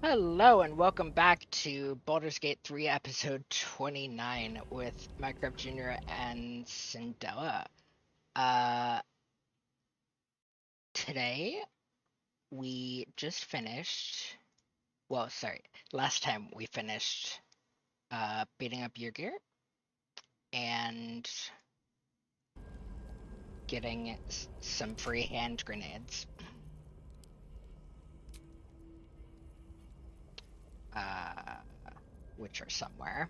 Hello and welcome back to Baldur's Gate 3 episode 29 with Minecraft Jr. and Cinderella. Uh Today we just finished last time we finished beating up Yrgir and getting some free hand grenades. Uh which are somewhere.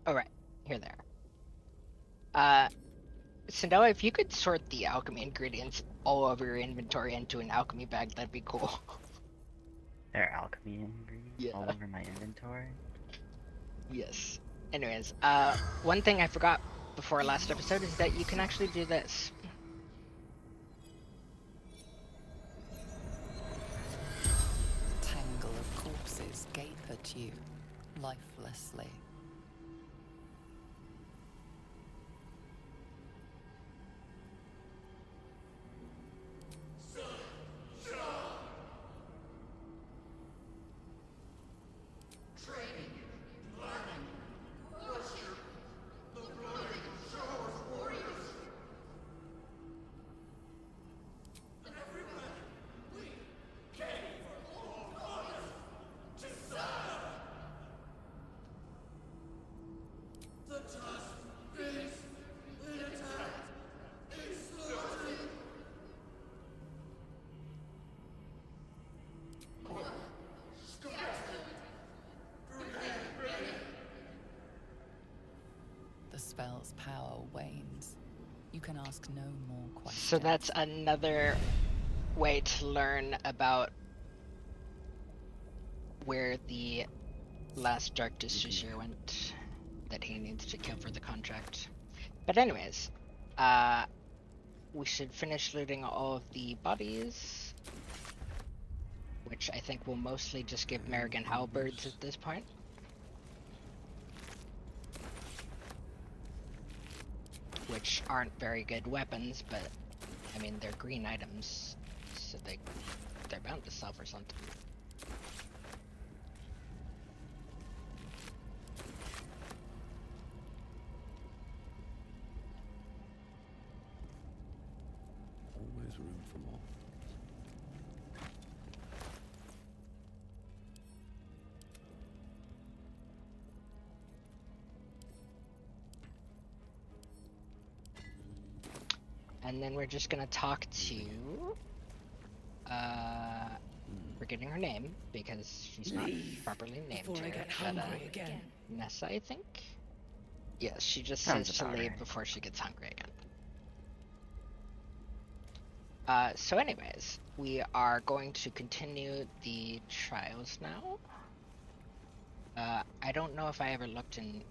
All right, here they are. Cinderella, if you could sort the alchemy ingredients all over your inventory into an alchemy bag, that'd be cool. There are alchemy ingredients Yeah. all over my inventory. Yes. Anyways, one thing I forgot before last episode is that you can actually do this. Tangle of corpses gape at you, lifelessly. The spell's power wanes. You can ask no more questions. So that's another way to learn about where the last Dark Distributor went that he needs to kill for the contract. But anyways, we should finish looting all of the bodies, which I think will mostly just give Merrigan halberds at this point. Which aren't very good weapons, but I mean they're green items, so they're bound to sell for something. Always room for more. And then we're just gonna talk to forgetting her name because she's not properly named before I here. get But hungry again. Nessa, I think. Yes, she just Sounds says to about leave right. before she gets hungry again. So anyways, we are going to continue the trials now. I don't know if I ever looked in,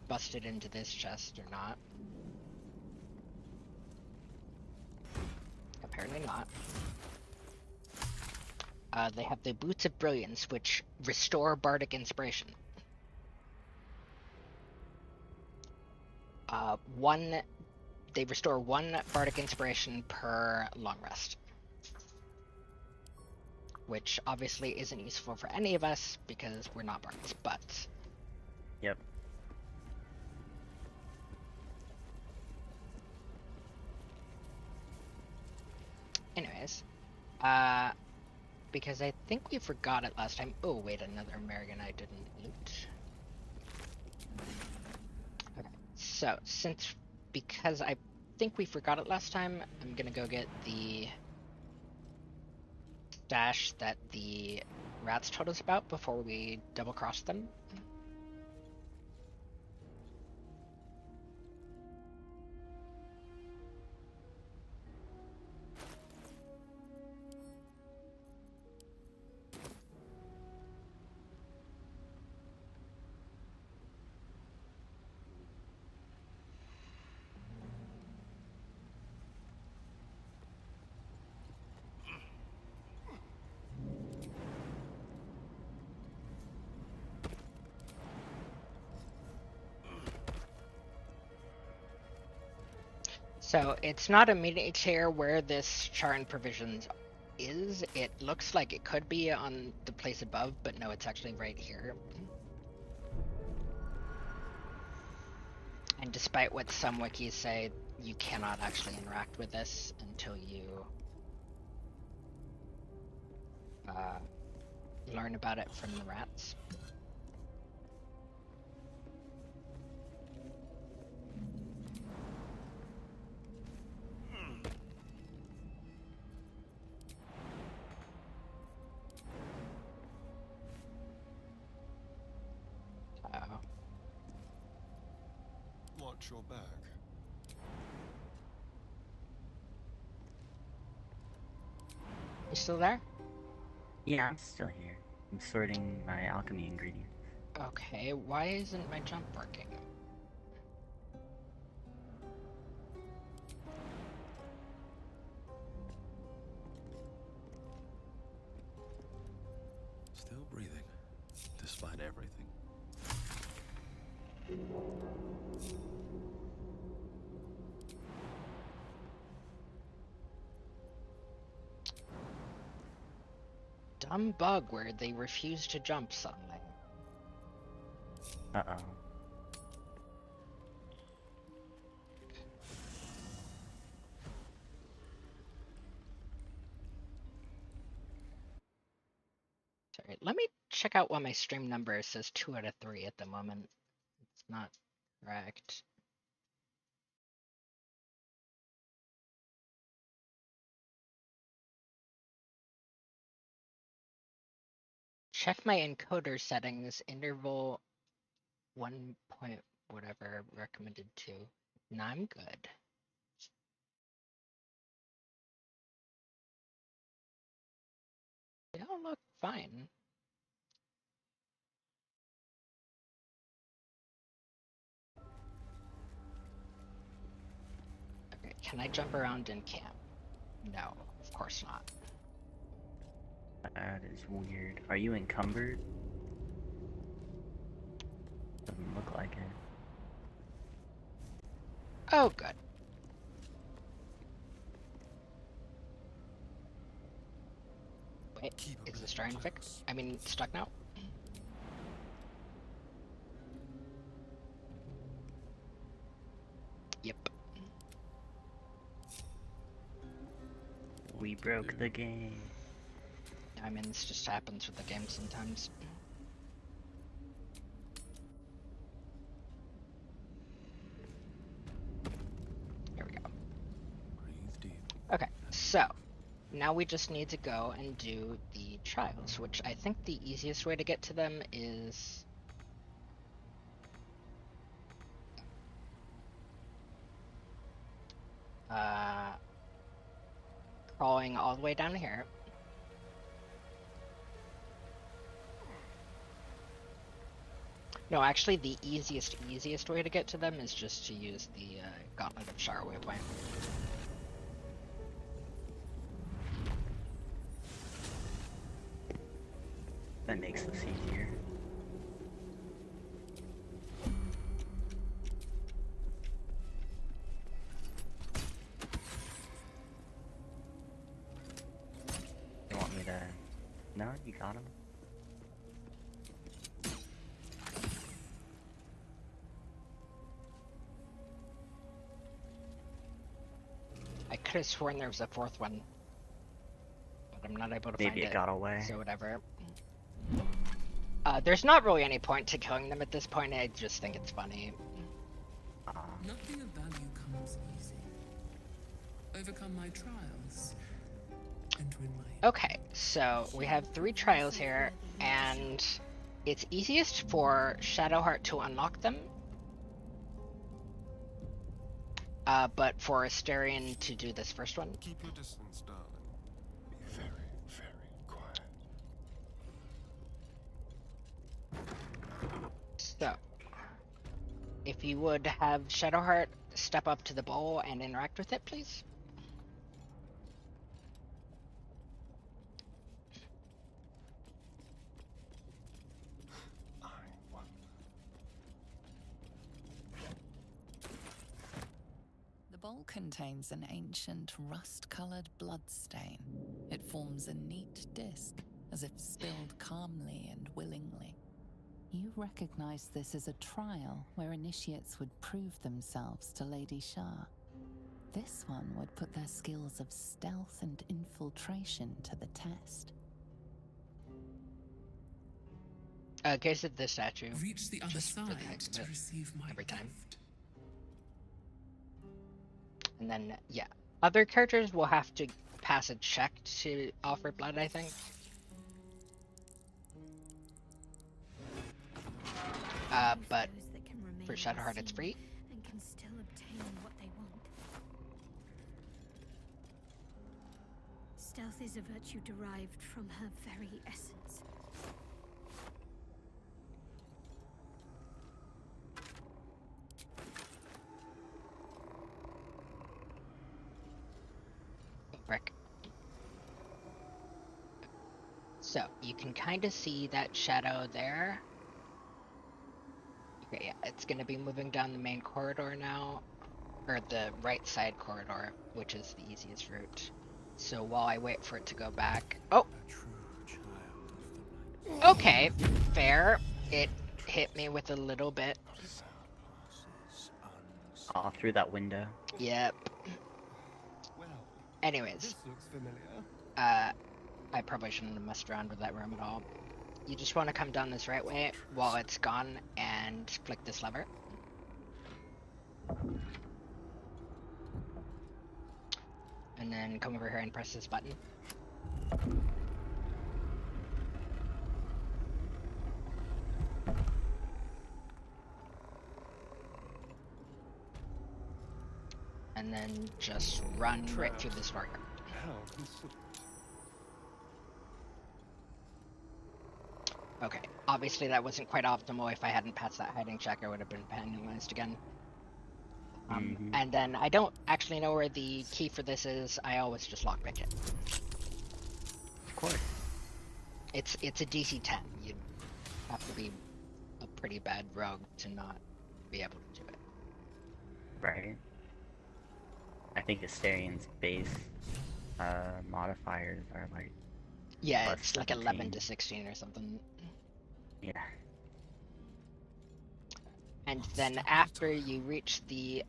busted into this chest or not. Apparently not. They have the Boots of Brilliance, which restore Bardic Inspiration. They restore 1 Bardic Inspiration per long rest. Which obviously isn't useful for any of us because we're not bards, but... Yep. Anyways, because I think we forgot it last time. Oh, wait, another American I didn't loot. Okay, so because I think we forgot it last time, I'm gonna go get the stash that the rats told us about before we double cross them. So it's not immediately clear where this Charon provisions is. It looks like it could be on the place above, but no, it's actually right here. And despite what some wikis say, you cannot actually interact with this until you learn about it from the rats. Watch your back. You still there? Yeah, I'm still here. I'm sorting my alchemy ingredients. Okay, why isn't my jump working? Still breathing, despite everything. Dumb bug where they refuse to jump suddenly. Uh-oh. Sorry, let me check out why my stream number says 2 out of 3 at the moment. It's not correct. Check my encoder settings, interval 1 point whatever recommended 2. No, I'm good. They all look fine. Okay, can I jump around in camp? No, of course not. That is weird. Are you encumbered? Doesn't look like it. Oh, good. Wait, is this trying to fix? I mean, stuck now? Yep. We broke the game. I mean, this just happens with the game sometimes. Here we go. Breathe deep. Okay, so now we just need to go and do the trials, which I think the easiest way to get to them is crawling all the way down here. No, actually, the easiest way to get to them is just to use the Gauntlet of Shar waypoint. That makes this easier. You want me to... No, you got him? I could have sworn there was a fourth one, but I'm not able to find it. Maybe it got away. So whatever. There's not really any point to killing them at this point. I just think it's funny. Nothing of value comes easy. Overcome my trials and win my... Okay, so we have 3 trials here, and it's easiest for Shadowheart to unlock them. But for Asterion to do this first one. Keep your distance, darling. Be very, very quiet. So, if you would have Shadowheart step up to the bowl and interact with it, please. I won. The bowl contains an ancient rust-colored bloodstain. It forms a neat disc, as if spilled calmly and willingly. You recognize this as a trial where initiates would prove themselves to Lady Shah. This one would put their skills of stealth and infiltration to the test. Case of this statue. Reach the other Just for the side heck of to it, receive my every time. gift. And then, yeah. Other characters will have to pass a check to offer blood, I think. But for Shadowheart, it's free. And can still obtain what they want. Stealth is a virtue derived from her very essence. Frick. So, you can kind of see that shadow there. Okay, yeah, it's going to be moving down the main corridor now. Or the right side corridor, which is the easiest route. So while I wait for it to go back... Oh! A true child of the night. Okay, fair. It hit me with a little bit. Sound passes unseen. All through that window. Yep. Well, Anyways, this looks familiar. I probably shouldn't have messed around with that room at all. You just want to come down this right way while it's gone and flick this lever. And then come over here and press this button. And then just run right through this door. How considerate. Okay, obviously that wasn't quite optimal. If I hadn't passed that hiding check, I would have been penalized again. And then I don't actually know where the key for this is. I always just lockpick it. Of course. It's a DC 10. You'd have to be a pretty bad rogue to not be able to do it. Right. I think Asterian's base modifiers are like... Yeah, Plus it's like 17. 11 to 16 or something. Yeah. And then after you reach the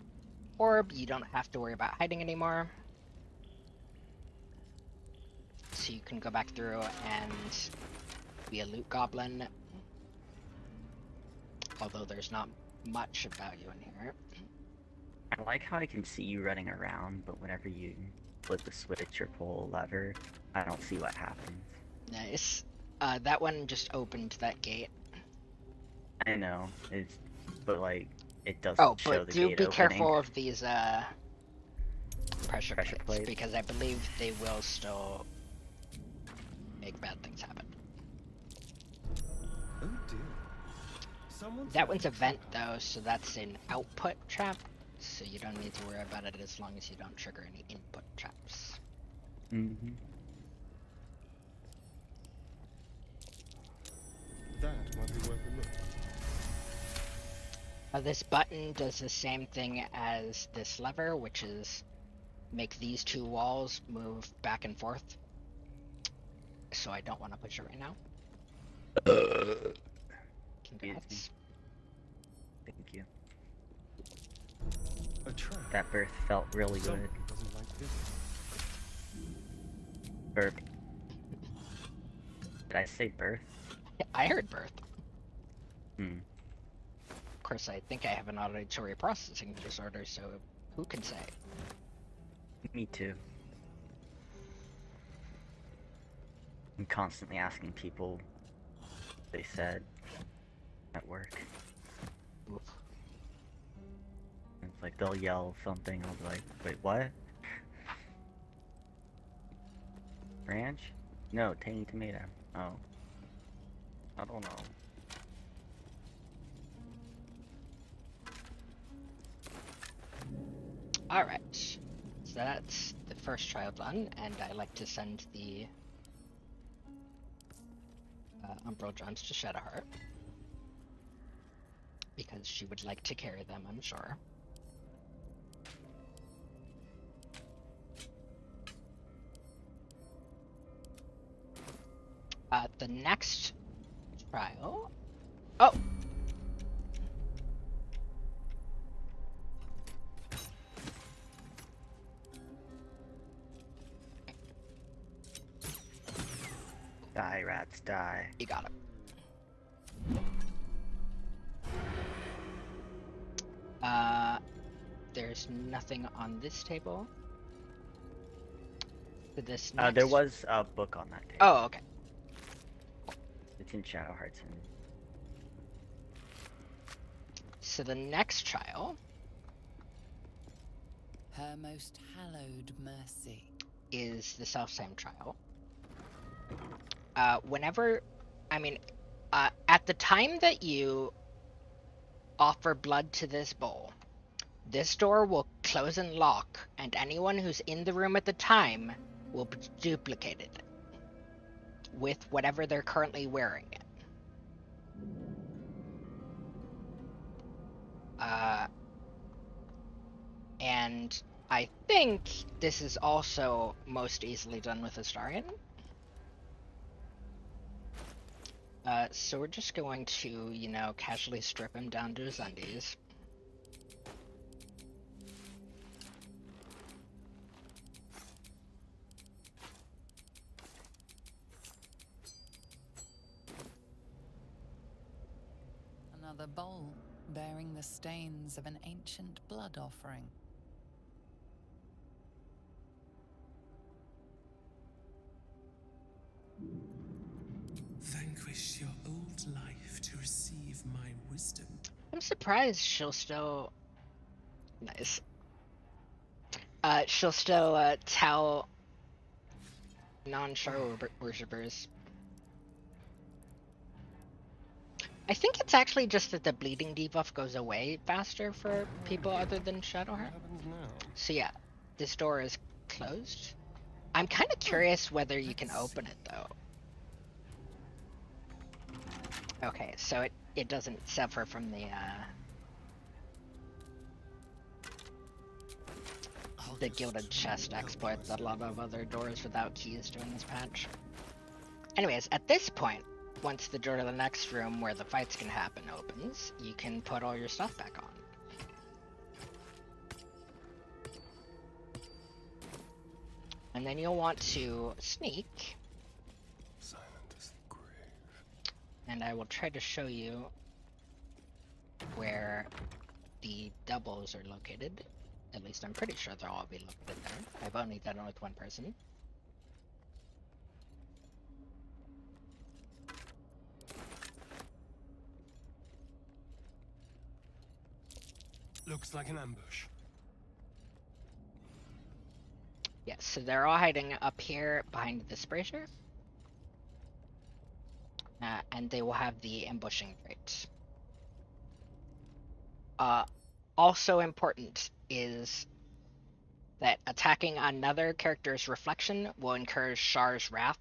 orb, you don't have to worry about hiding anymore. So you can go back through and be a loot goblin. Although there's not much of value in here. I like how I can see you running around, but whenever you flip the switch or pull a lever, I don't see what happens. Nice. That one just opened that gate. I know, but like, it doesn't Oh, show but the do gate be opening. careful of these pressure plates, plates. because I believe they will still make bad things happen. Oh dear. Someone's That one's a vent though, so that's an output trap, so you don't need to worry about it as long as you don't trigger any input traps. Mm-hmm. That might be worth a look. This button does the same thing as this lever, which is make these two walls move back and forth. So I don't want to push it right now. Congrats. Thank you. A trap. That birth felt really Someone good. doesn't like this. Burp. Did I say birth? I heard birth. Hmm. Of course, I think I have an auditory processing disorder, so who can say? Me too. I'm constantly asking people what they said at work. Oof. It's like they'll yell something, I'll be like, wait, what? Ranch? No, tangy tomato. Oh. I don't know. Alright, so that's the first trial done, and I like to send the Umbral Gems to Shadowheart. Because she would like to carry them, I'm sure. The next trial. Oh! Die, rats, die. You got it. There's nothing on this table. For this next... There was a book on that table. Oh, okay. It's in Shadow Hearts. And... So the next trial... Her most hallowed mercy. Is the self-same trial. Whenever... I mean, at the time that you offer blood to this bowl, this door will close and lock, and anyone who's in the room at the time will be duplicated with whatever they're currently wearing it. And I think this is also most easily done with Astarion. So we're just going to, you know, casually strip him down to his undies. Another bowl bearing the stains of an ancient blood offering. Vanquish your old life to receive my wisdom. I'm surprised she'll still... Nice. She'll still, tell non-Shar worshippers. I think it's actually just that the bleeding debuff goes away faster for people other than What Shadowheart. happens now? So yeah, this door is closed. I'm kind of curious whether you can open it though. Okay, so it doesn't suffer from the gilded chest exploit that a lot of other doors without keys do in this patch. Anyways, at this point, once the door to the next room where the fights can happen opens, you can put all your stuff back on. And then you'll want to sneak. Silent as the grave. And I will try to show you where the doubles are located. At least I'm pretty sure they'll all be located there. I've only done it with one person. Looks like an ambush. Yes, so they're all hiding up here behind this brazier. And they will have the ambushing trait. Also important is that attacking another character's reflection will incur Shar's wrath.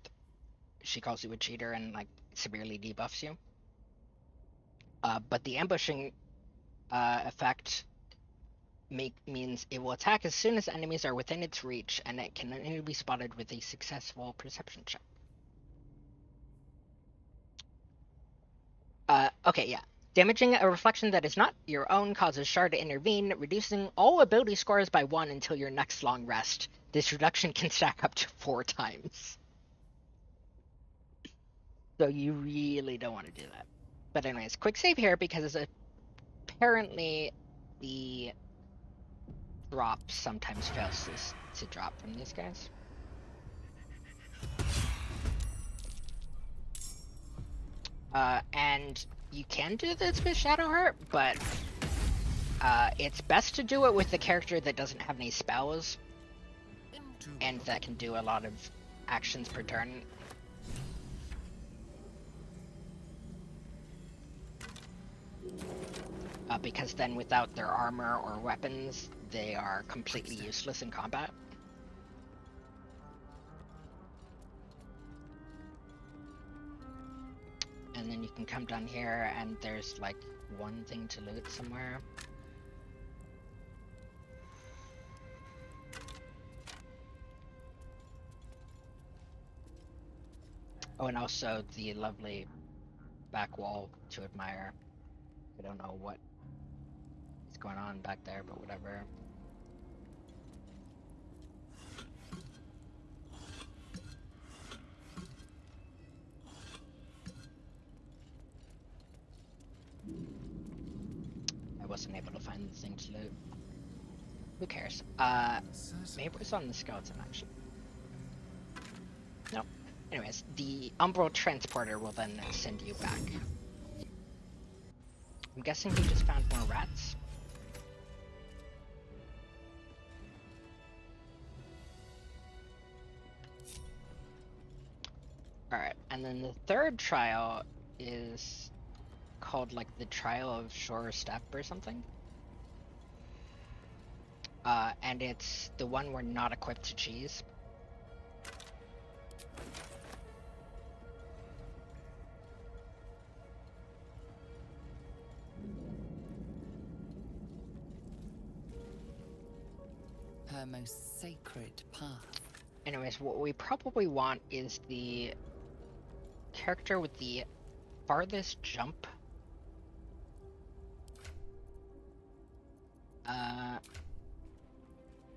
She calls you a cheater and like severely debuffs you. But the ambushing effect means it will attack as soon as enemies are within its reach, and it can only be spotted with a successful perception check. Okay, yeah. Damaging a reflection that is not your own causes Shard to intervene, reducing all ability scores by 1 until your next long rest. This reduction can stack up to 4 times. So you really don't want to do that. But anyways, quick save here because apparently the drop sometimes fails to drop from these guys. And you can do this with Shadowheart, but it's best to do it with the character that doesn't have any spells and that can do a lot of actions per turn. Because then without their armor or weapons, they are completely useless in combat. And then you can come down here and there's like one thing to loot somewhere. Oh, and also the lovely back wall to admire. I don't know what is going on back there, but whatever. I wasn't able to find the thing to loot. Who cares? Maybe it was on the skeleton actually. No. Anyways, the Umbral transporter will then send you back. I'm guessing he just found more rats. Alright, and then the third trial is called like the Trial of Shore Step or something. And it's the one we're not equipped to cheese. Her most sacred path. Anyways, what we probably want is the character with the farthest jump.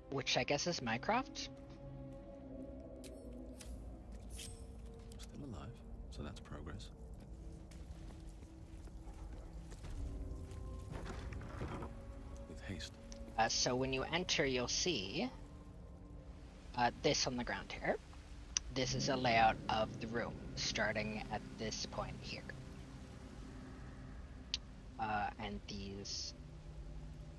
Which I guess is Mycroft. Still alive, so that's progress. With haste. So when you enter, you'll see this on the ground here. This is a layout of the room, starting at this point here. And these...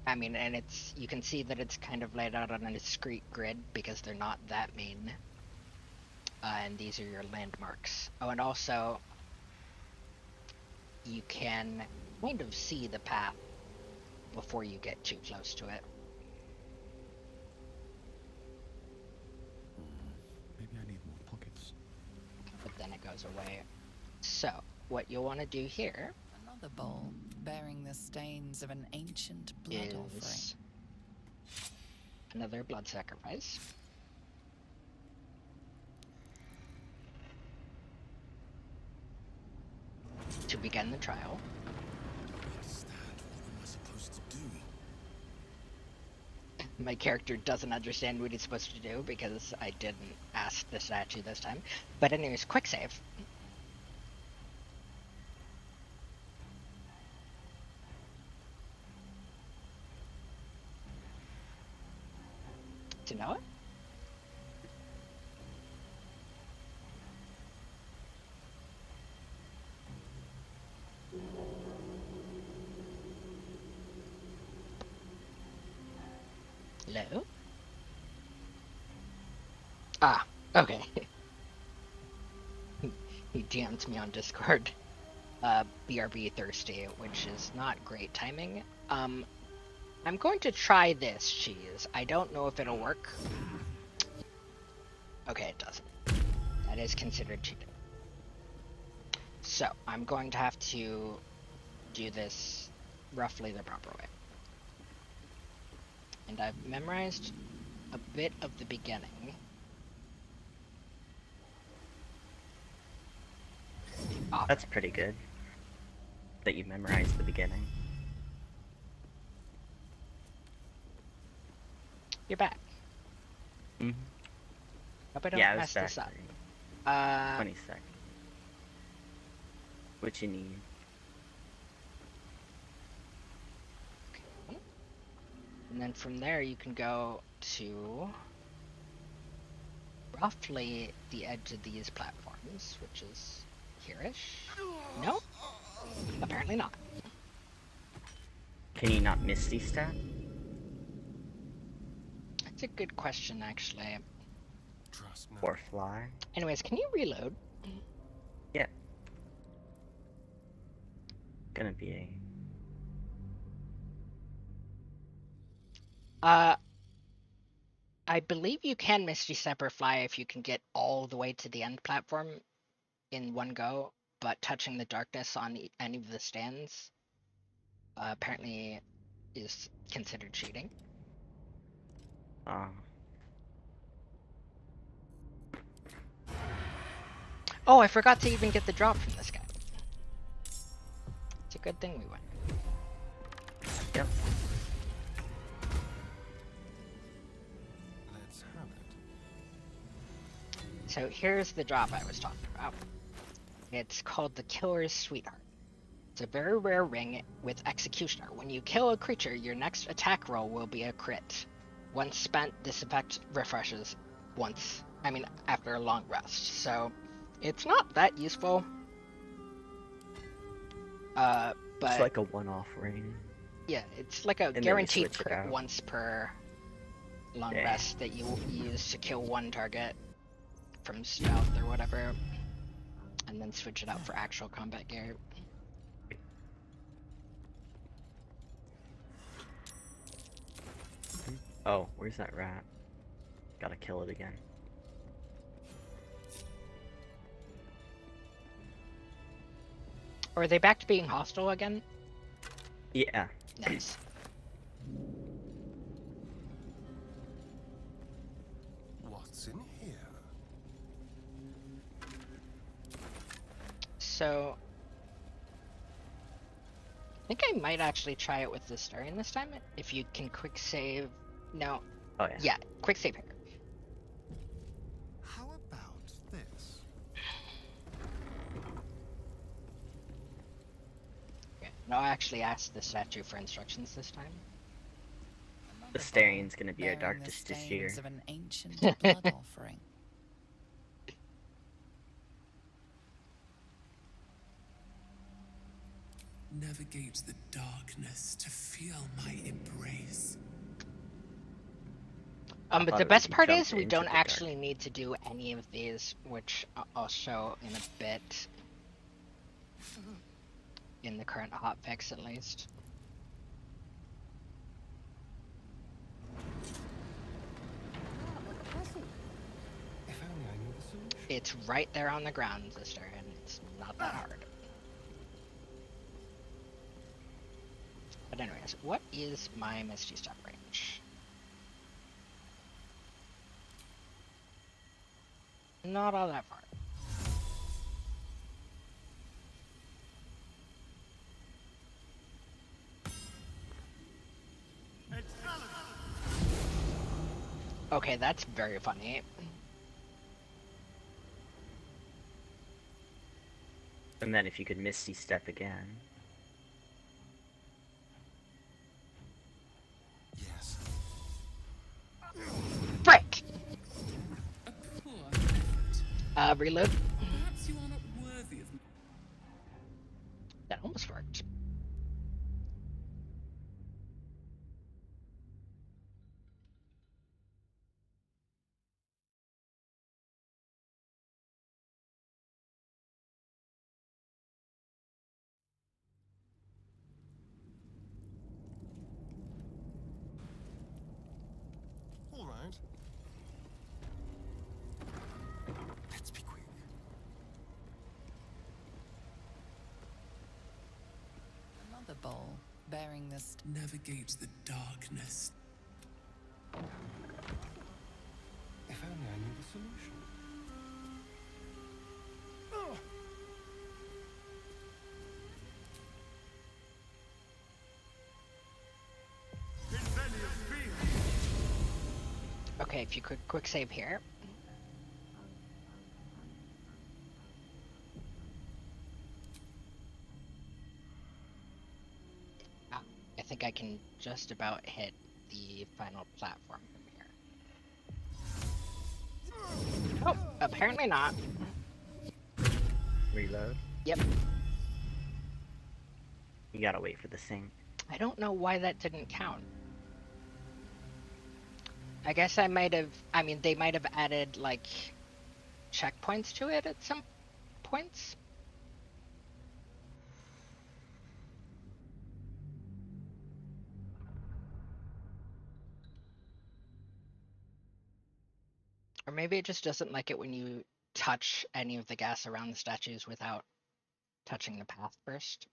I mean, and it's, you can see that it's kind of laid out on a discrete grid because they're not that main. And these are your landmarks. Oh, and also, you can kind of see the path before you get too close to it. Maybe I need more pockets. But then it goes away. So, what you'll want to do here Another bowl bearing the stains of an ancient blood offering. is another blood sacrifice. To begin the trial. Understand, what am I supposed to do? My character doesn't understand what he's supposed to do because I didn't ask the statue this time. But anyways, quick save. To know it? Hello? Ah, okay. He DM'd me on Discord. BRB thirsty, which is not great timing. I'm going to try this cheese. I don't know if it'll work. Okay, it doesn't. That is considered cheating. So, I'm going to have to do this roughly the proper way. And I've memorized a bit of the beginning. Oh, That's pretty good. That you memorized the beginning. you're back. Mm-hmm. Hope I don't Yeah, I mess was back this up. for 20 seconds. What you need. Okay. And then from there you can go to roughly the edge of these platforms, which is here-ish. No? Apparently not. Can you not Misty Step? That's a good question, actually. Trust now. Or fly? Anyways, can you reload? Yeah. Gonna be a... I believe you can Misty Step or Fly if you can get all the way to the end platform in one go, but touching the darkness on any of the stands apparently is considered cheating. Oh, I forgot to even get the drop from this guy. It's a good thing we went. Yep. Let's have it. So here's the drop I was talking about. It's called the Killer's Sweetheart. It's a very rare ring with Executioner. When you kill a creature, your next attack roll will be a crit. Once spent, this effect refreshes after a long rest. So it's not that useful. But It's like a one-off ring. yeah, it's like a then you guaranteed switch it crit out. once per long Yeah. rest that you use to kill one target from stealth or whatever, and then switch it out for actual combat gear. Oh, where's that rat? Gotta kill it again. Or are they back to being hostile again? Yeah. Nice. What's in here? So I think I might actually try it with the Starian this time. If you can quick save. No. Oh yeah. Yeah, quick save here. How about this? Okay. No, I actually asked the statue for instructions this time. The Starian's gonna be our Bearing the darkest this year. stains of an ancient blood offering. Navigate the darkness to feel my embrace. But thought the it best would be part jump is we into don't the dark. actually need to do any of these, which I'll show in a bit. In the current hotfix, at least. If only I knew the solution. It's right there on the ground, sister, and it's not that hard. But anyways, what is my Misty Step range? Not all that far. Okay, that's very funny. And then if you could Misty Step again. Yes. Frick! A poor effort. Reload. Perhaps you are not worthy of me. That almost worked. All right. Let's be quick. Another bowl bearing the Navigate the darkness. If only I knew the solution. Okay, if you could quick save here. I think I can just about hit the final platform from here. Oh, apparently not. Reload. Yep. You gotta wait for the sync. I don't know why that didn't count. I guess I might have, they might have added, like, checkpoints to it at some points. Or maybe it just doesn't like it when you touch any of the gas around the statues without touching the path first.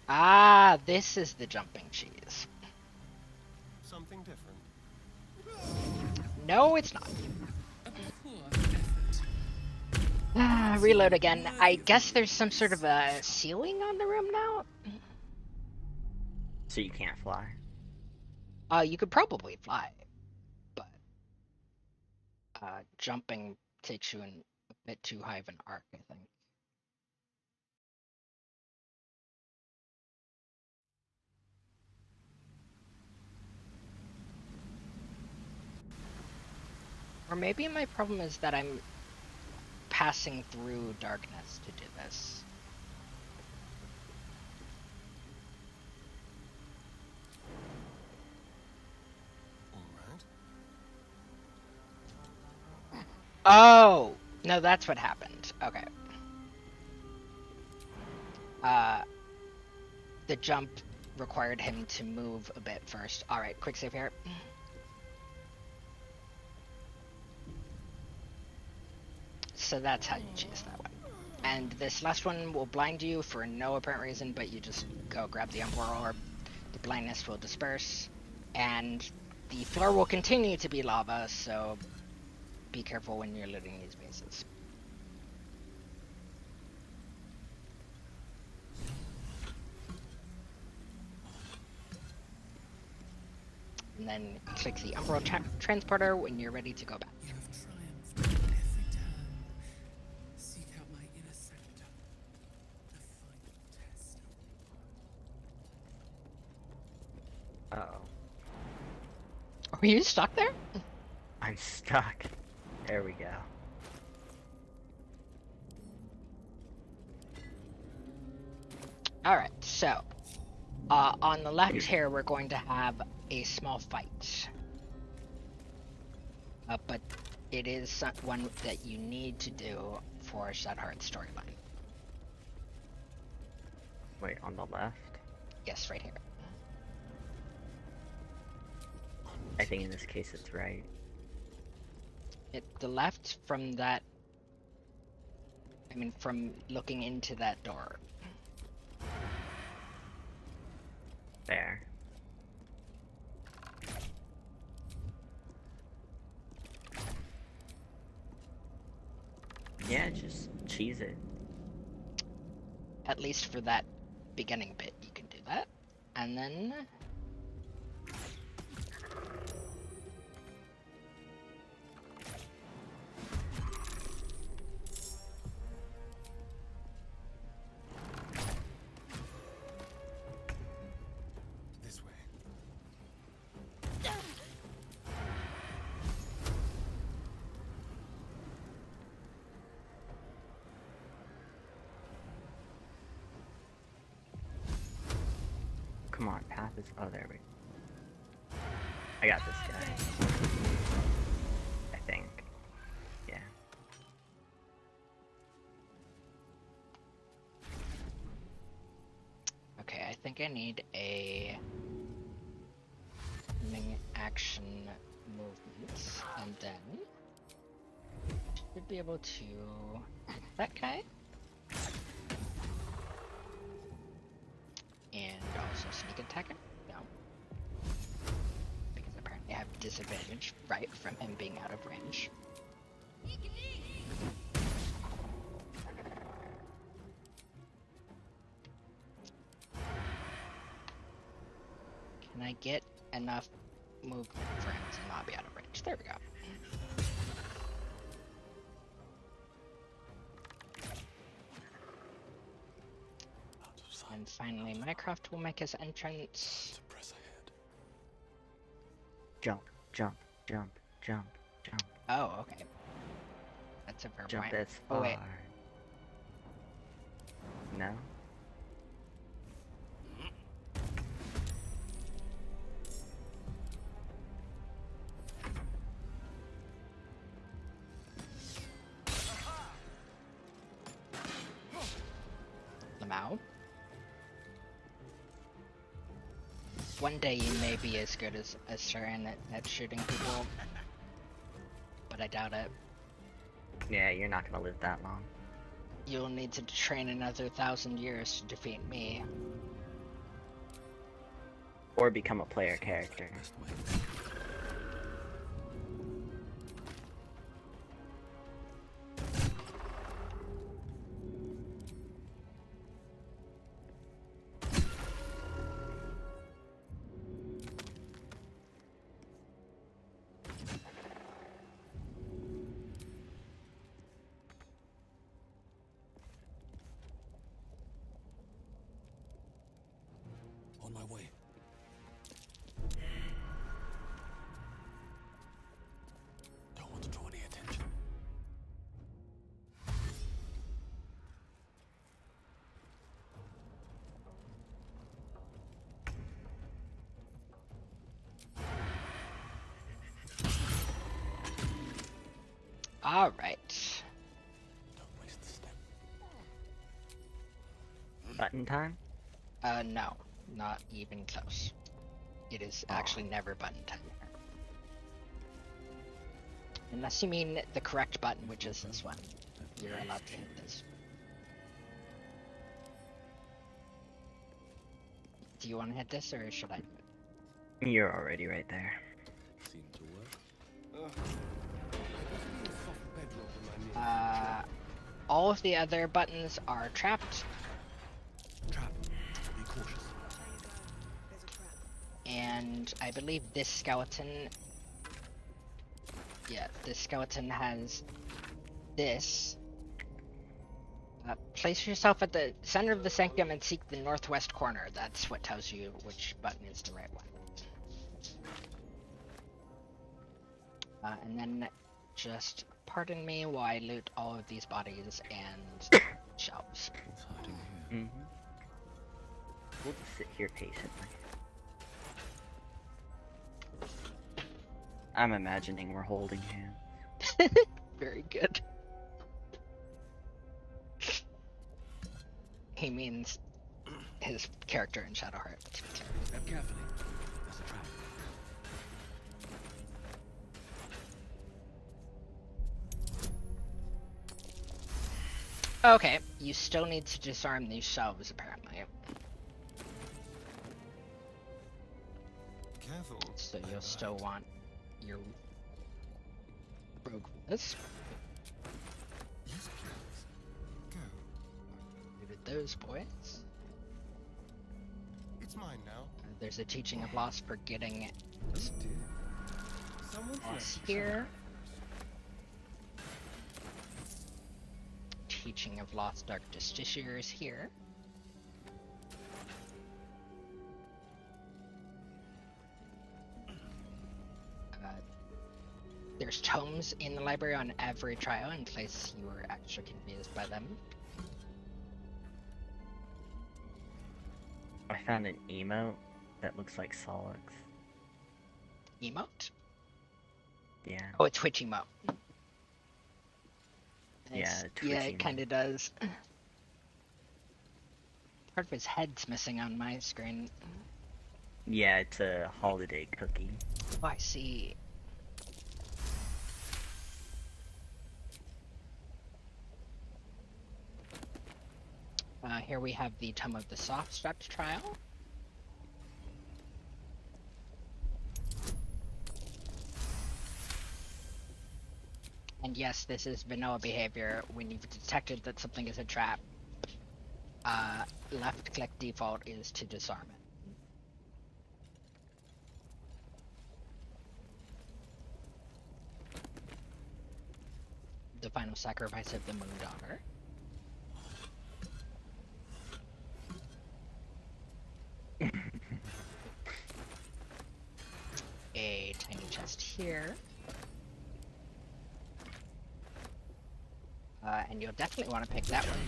Ah, this is the jumping cheese. Something different. No, it's not. A poor effort. Reload again. I guess there's some sort of a ceiling on the room now? So you can't fly. You could probably fly, but jumping takes you in a bit too high of an arc, I think. Or maybe my problem is that I'm passing through darkness to do this. All right. Oh! No, that's what happened. Okay. The jump required him to move a bit first. Alright, quick save here. So that's how you choose that one. And this last one will blind you for no apparent reason, but you just go grab the Emperor Orb. The blindness will disperse, and the floor will continue to be lava, so be careful when you're looting these bases. And then click the Umbral Transporter when you're ready to go back. You have triumphed at every turn. Seek out my inner sector. The final test. Uh-oh. Were you stuck there? I'm stuck. There we go. Alright, so on the left here we're going to have a small fight. But it is one that you need to do for Shadhard's storyline. Wait, on the left? Yes, right here. I think in this case it's right. The left from that, I mean from looking into that door. There. Yeah, just cheese it. At least for that beginning bit you can do that. And then This way. Come on, path is... Oh, there we go. I got this guy. I think. Yeah. okay, I think I need a action movement, and then should be able to hit that guy. And also sneak attack him? No. Because apparently I have disadvantage, right, from him being out of range. Can I get enough movement for him to not be out of range? There we go. And finally, Minecraft will make his entrance. To press ahead. Jump, jump, jump, jump, jump. Oh, okay. That's a fair Jump point. as Oh, far. wait. No? Lamau. One day you may be as good as Saren at shooting people, but I doubt it. Yeah, you're not gonna live that long. You'll need to train another 1,000 years to defeat me. Or become a player character. Best way. On my way. Don't want to draw any attention. All right. Don't waste the step. Button time? No, not even close. It is actually never button time. Unless you mean the correct button, which is this one. You're allowed to hit this. Do you want to hit this, or should I do it? You're already right there. Seem to work. I guess a little soft bedrock on my knees. All of the other buttons are trapped, Trap. Be cautious. and I believe this skeleton... Yeah, this skeleton has this. Place yourself at the center of the sanctum and seek the northwest corner. That's what tells you which button is the right one. And then just pardon me while I loot all of these bodies and shelves. What's hiding here? Mm-hmm. We'll just sit here patiently. I'm imagining we're holding hands. Very good. He means his character in Shadowheart. Step carefully. There's a trap. Okay, you still need to disarm these shelves, apparently. Careful. So you'll still want your rogue this. Yes, please. Go. Looted those boys. It's mine now. There's a teaching of loss for getting Oh dear. Someone's loss left here. Teaching of lost dark justiciars here. There's tomes in the library on every trial in case you were extra confused by them. I found an emote that looks like Solix. Emote? Yeah. Oh, a Twitch emote. Yeah, Nice. a Twitch Yeah, it emote. kind of does. Part of his head's missing on my screen. Yeah, it's a holiday cookie. Oh, I see. Here we have the Tome of the Soft Strapped trial. And yes, this is vanilla behavior. When you've detected that something is a trap, left click default is to disarm it. The final sacrifice of the Moon Daughter. A tiny chest here. And you'll definitely want to pick that one.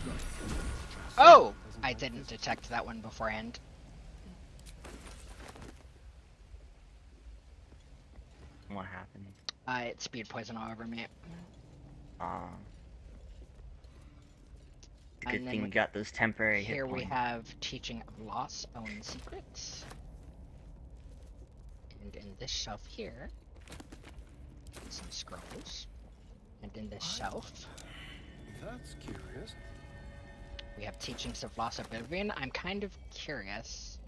Oh! I didn't detect that one beforehand. What happened? It spewed poison all over me. Good And then thing we got those temporary hit Here we points. have Teaching of Loss, Own Secrets. And in this shelf here, some scrolls. And in this shelf, That's curious. we have Teachings of Loss Oblivion. I'm kind of curious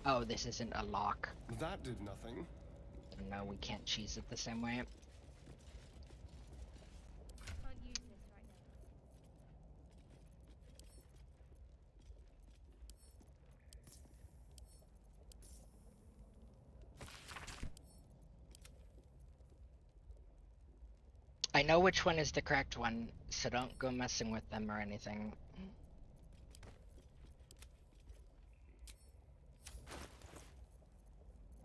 Oh, this isn't a lock. That did nothing. No, we can't cheese it the same way. Can't use this right now. I know which one is the correct one, so don't go messing with them or anything.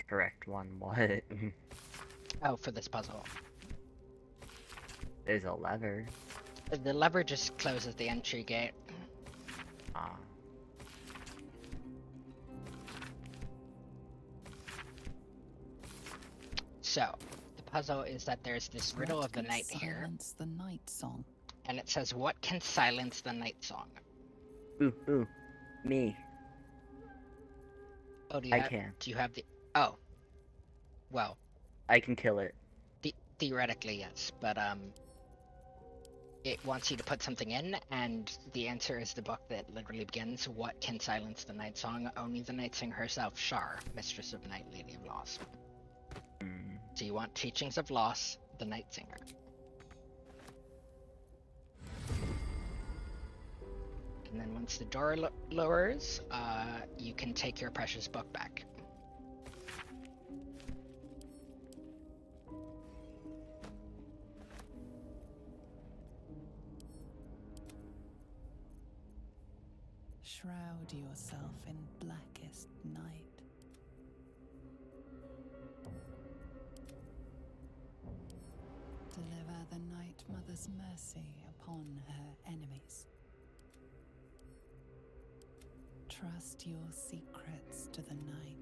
Correct one, what? Oh, for this puzzle. There's a lever. The lever just closes the entry gate. Ah. So, the puzzle is that there's this riddle What of the can night here, silence the night song? and it says, what can silence the night song? Ooh, me. Oh, I can. do you have the... Oh. Well, I can kill it. theoretically, yes, but, it wants you to put something in, and the answer is the book that literally begins, what can silence the night song? Only the night singer herself, Shar, mistress of night, lady of loss. Mm. So you want teachings of loss, the night singer. And then once the door lowers, you can take your precious book back. Shroud yourself in blackest night. Deliver the Night Mother's mercy upon her enemies. Trust your secrets to the night.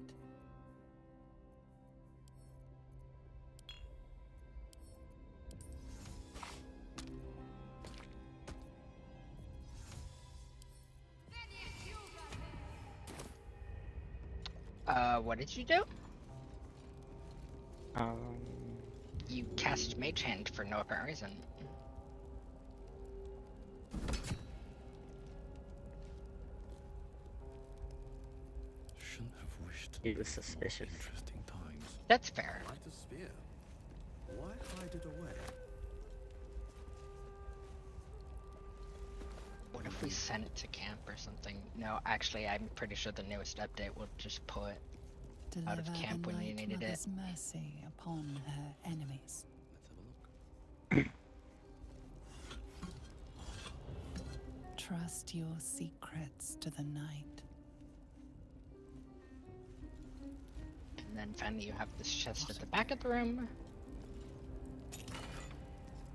What did you do? Um, You cast Mage Hand for no apparent reason. Shouldn't have wished. it was suspicious. Interesting times. That's fair. Light a spear. Why hide it away? What if we sent it to camp or something? No, actually, I'm pretty sure the newest update will just pull it out of Deliver camp the when you Night needed it. Mother's mercy upon her enemies. Let's have a look. Trust your secrets to the night. And then finally you have this chest at the back of the room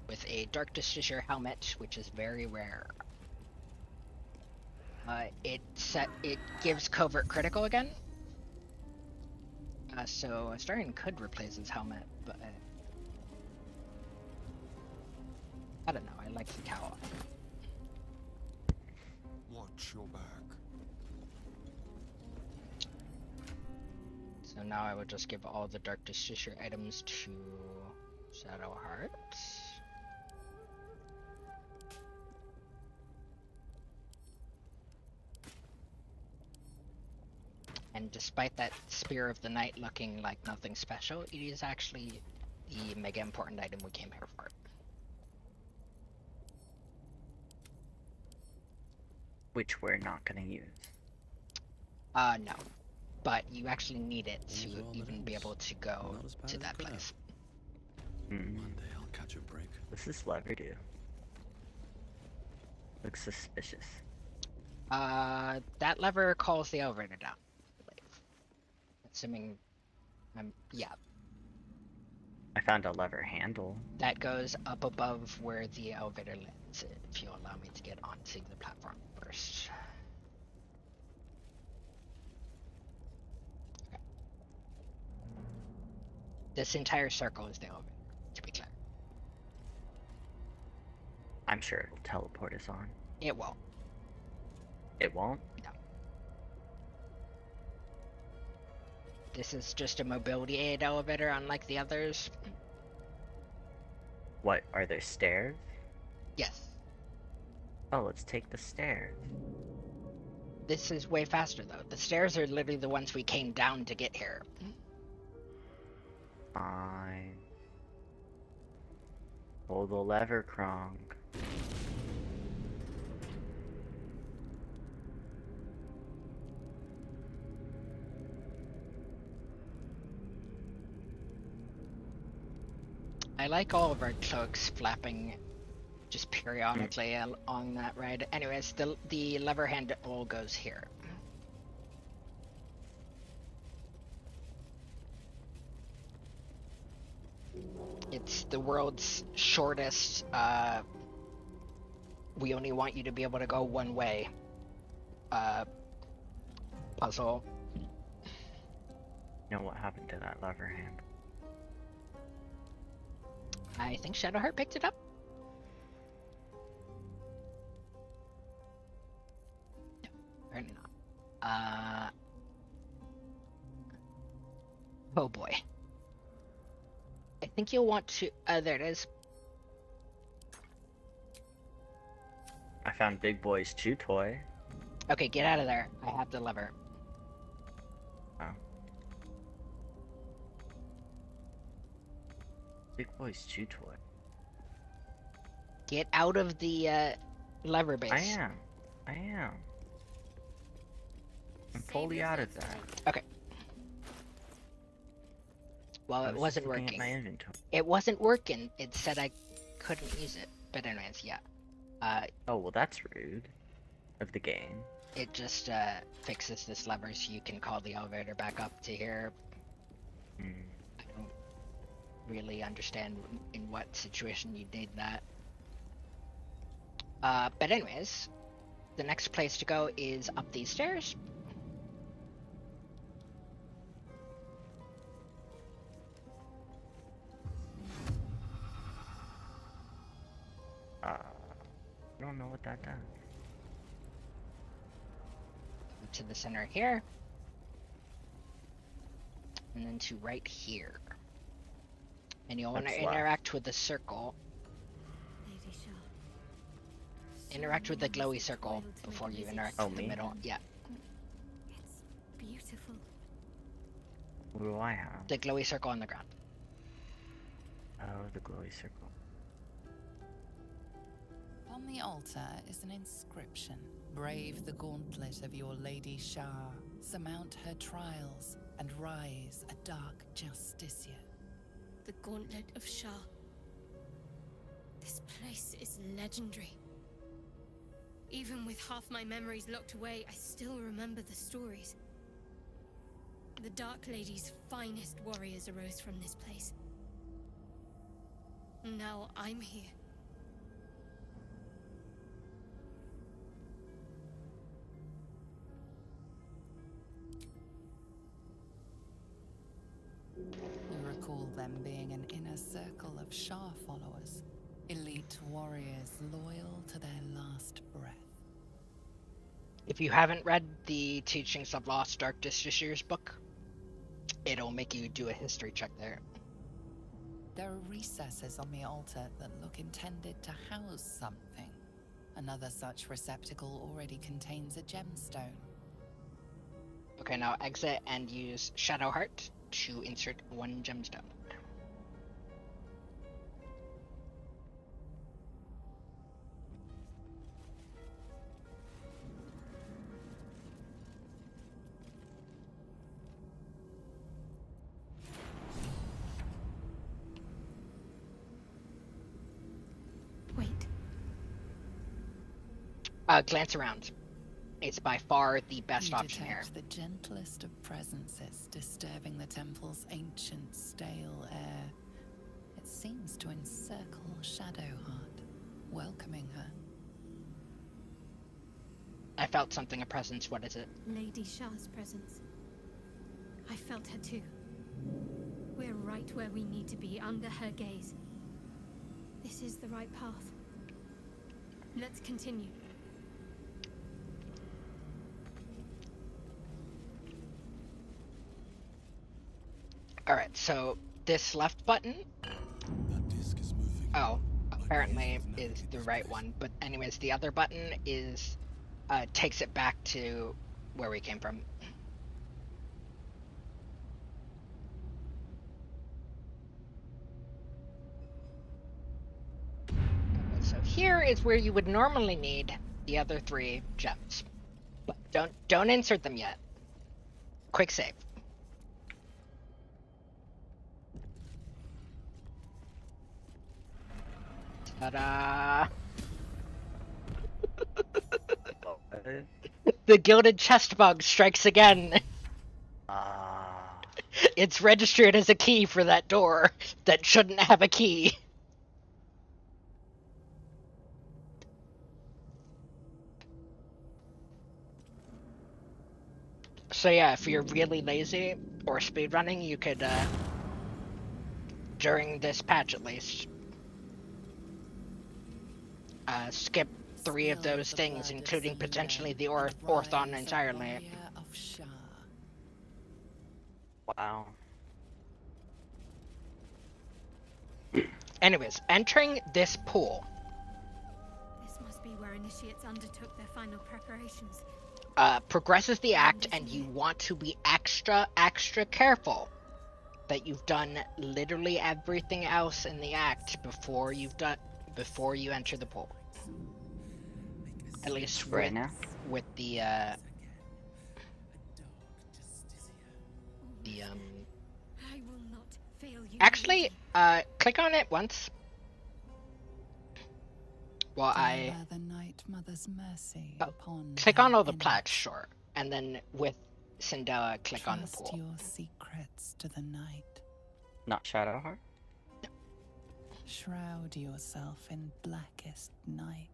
with a Dark Distinguisher helmet, which is very rare. It gives covert critical again. So Astarion could replace his helmet, but I don't know. I like the cowl. Watch your back. So now I will just give all the Dark Distinguisher items to Shadowheart. And despite that Spear of the Night looking like nothing special, it is actually the mega important item we came here for. Which we're not gonna use. No. But you actually need it to All's well that even be ends. able to go Not as bad to as that it could place. Hmm. One day I'll catch a break. What's this lever do? Looks suspicious. That lever calls the elevator down, I believe. Assuming, yeah, I found a lever handle. that goes up above where the elevator lands, if you allow me to get onto the platform first. Okay. This entire circle is the elevator, to be clear. I'm sure it'll teleport us on. It won't. It won't? No. This is just a mobility aid elevator, unlike the others. What, are there stairs? Yes. Oh, let's take the stairs. This is way faster though. The stairs are literally the ones we came down to get here. Fine. Pull the lever, Kronk. I like all of our cloaks flapping just periodically on that ride. Anyways, the lever handle goes here. It's the world's shortest, we only want you to be able to go one way, puzzle. You know what happened to that lever hand? I think Shadowheart picked it up. No, apparently not. Oh boy. I think you'll want to, there it is. I found Big Boy's chew toy. Okay, get out of there. I have the lever. Oh. Big Boy's chew toy. Get out of the, lever base. I am. I'm fully out of that. Okay. Well, I it was wasn't looking at working. my inventory. It wasn't working. It said I couldn't use it. But anyways, yeah. Oh, well, that's rude. Of the game. It just fixes this lever so you can call the elevator back up to here. Hmm. I don't really understand in what situation you need that. But anyways, the next place to go is up these stairs. I don't know what that does. To the center here. And then to right here. And you'll want to That's left. interact with the circle. Lady Shah. Interact with the glowy circle Toiled to before make you a interact Oh, with the me? middle. Yeah, It's beautiful. What do I have? the glowy circle on the ground. Oh, the glowy circle. On the altar is an inscription. Brave the gauntlet of your Lady Shah, surmount her trials, and rise a dark justiciar. The Gauntlet of Shah. This place is legendary. Even with half my memories locked away, I still remember the stories. The Dark Lady's finest warriors arose from this place. Now I'm here. You recall them being an inner circle of Shah followers, elite warriors loyal to their last breath. If you haven't read the Teachings of Lost Dark Justiciars book, it'll make you do a history check there. There are recesses on the altar that look intended to house something. Another such receptacle already contains a gemstone. Okay, now exit and use Shadowheart to insert one gemstone. Wait. Glance around. It's by far the best You option here. detect the gentlest of presences disturbing the temple's ancient, stale air. It seems to encircle Shadowheart, welcoming her. I felt something, a presence. What is it? Lady Shah's presence. I felt her too. We're right where we need to be, under her gaze. This is the right path. Let's continue. Alright, so this left button, That disc is moving. oh, apparently is the right one. But anyways, the other button is takes it back to where we came from. So here is where you would normally need the other 3 gems. But don't insert them yet. Quick save. Ta-da! The gilded chest bug strikes again. It's registered as a key for that door that shouldn't have a key. So yeah, if you're really lazy or speedrunning, you could, during this patch at least, skip 3 of Spill those the things, blood of including the potentially the Lure and Orthon rise a entirely. warrior of Shar. Wow. Anyways, entering this pool This must be where initiates undertook their final preparations. progresses the act, and you want to be extra careful that you've done literally everything else in the act before you enter the pool. At least Right now? with the I will not fail you. actually click on it once while I Deliver the Night Mother's mercy Oh, upon click her on all the enemies. plaques, sure, and then with Cinderella click on the Trust pool. your secrets to the night. Not Shadowheart? Shroud yourself in blackest night.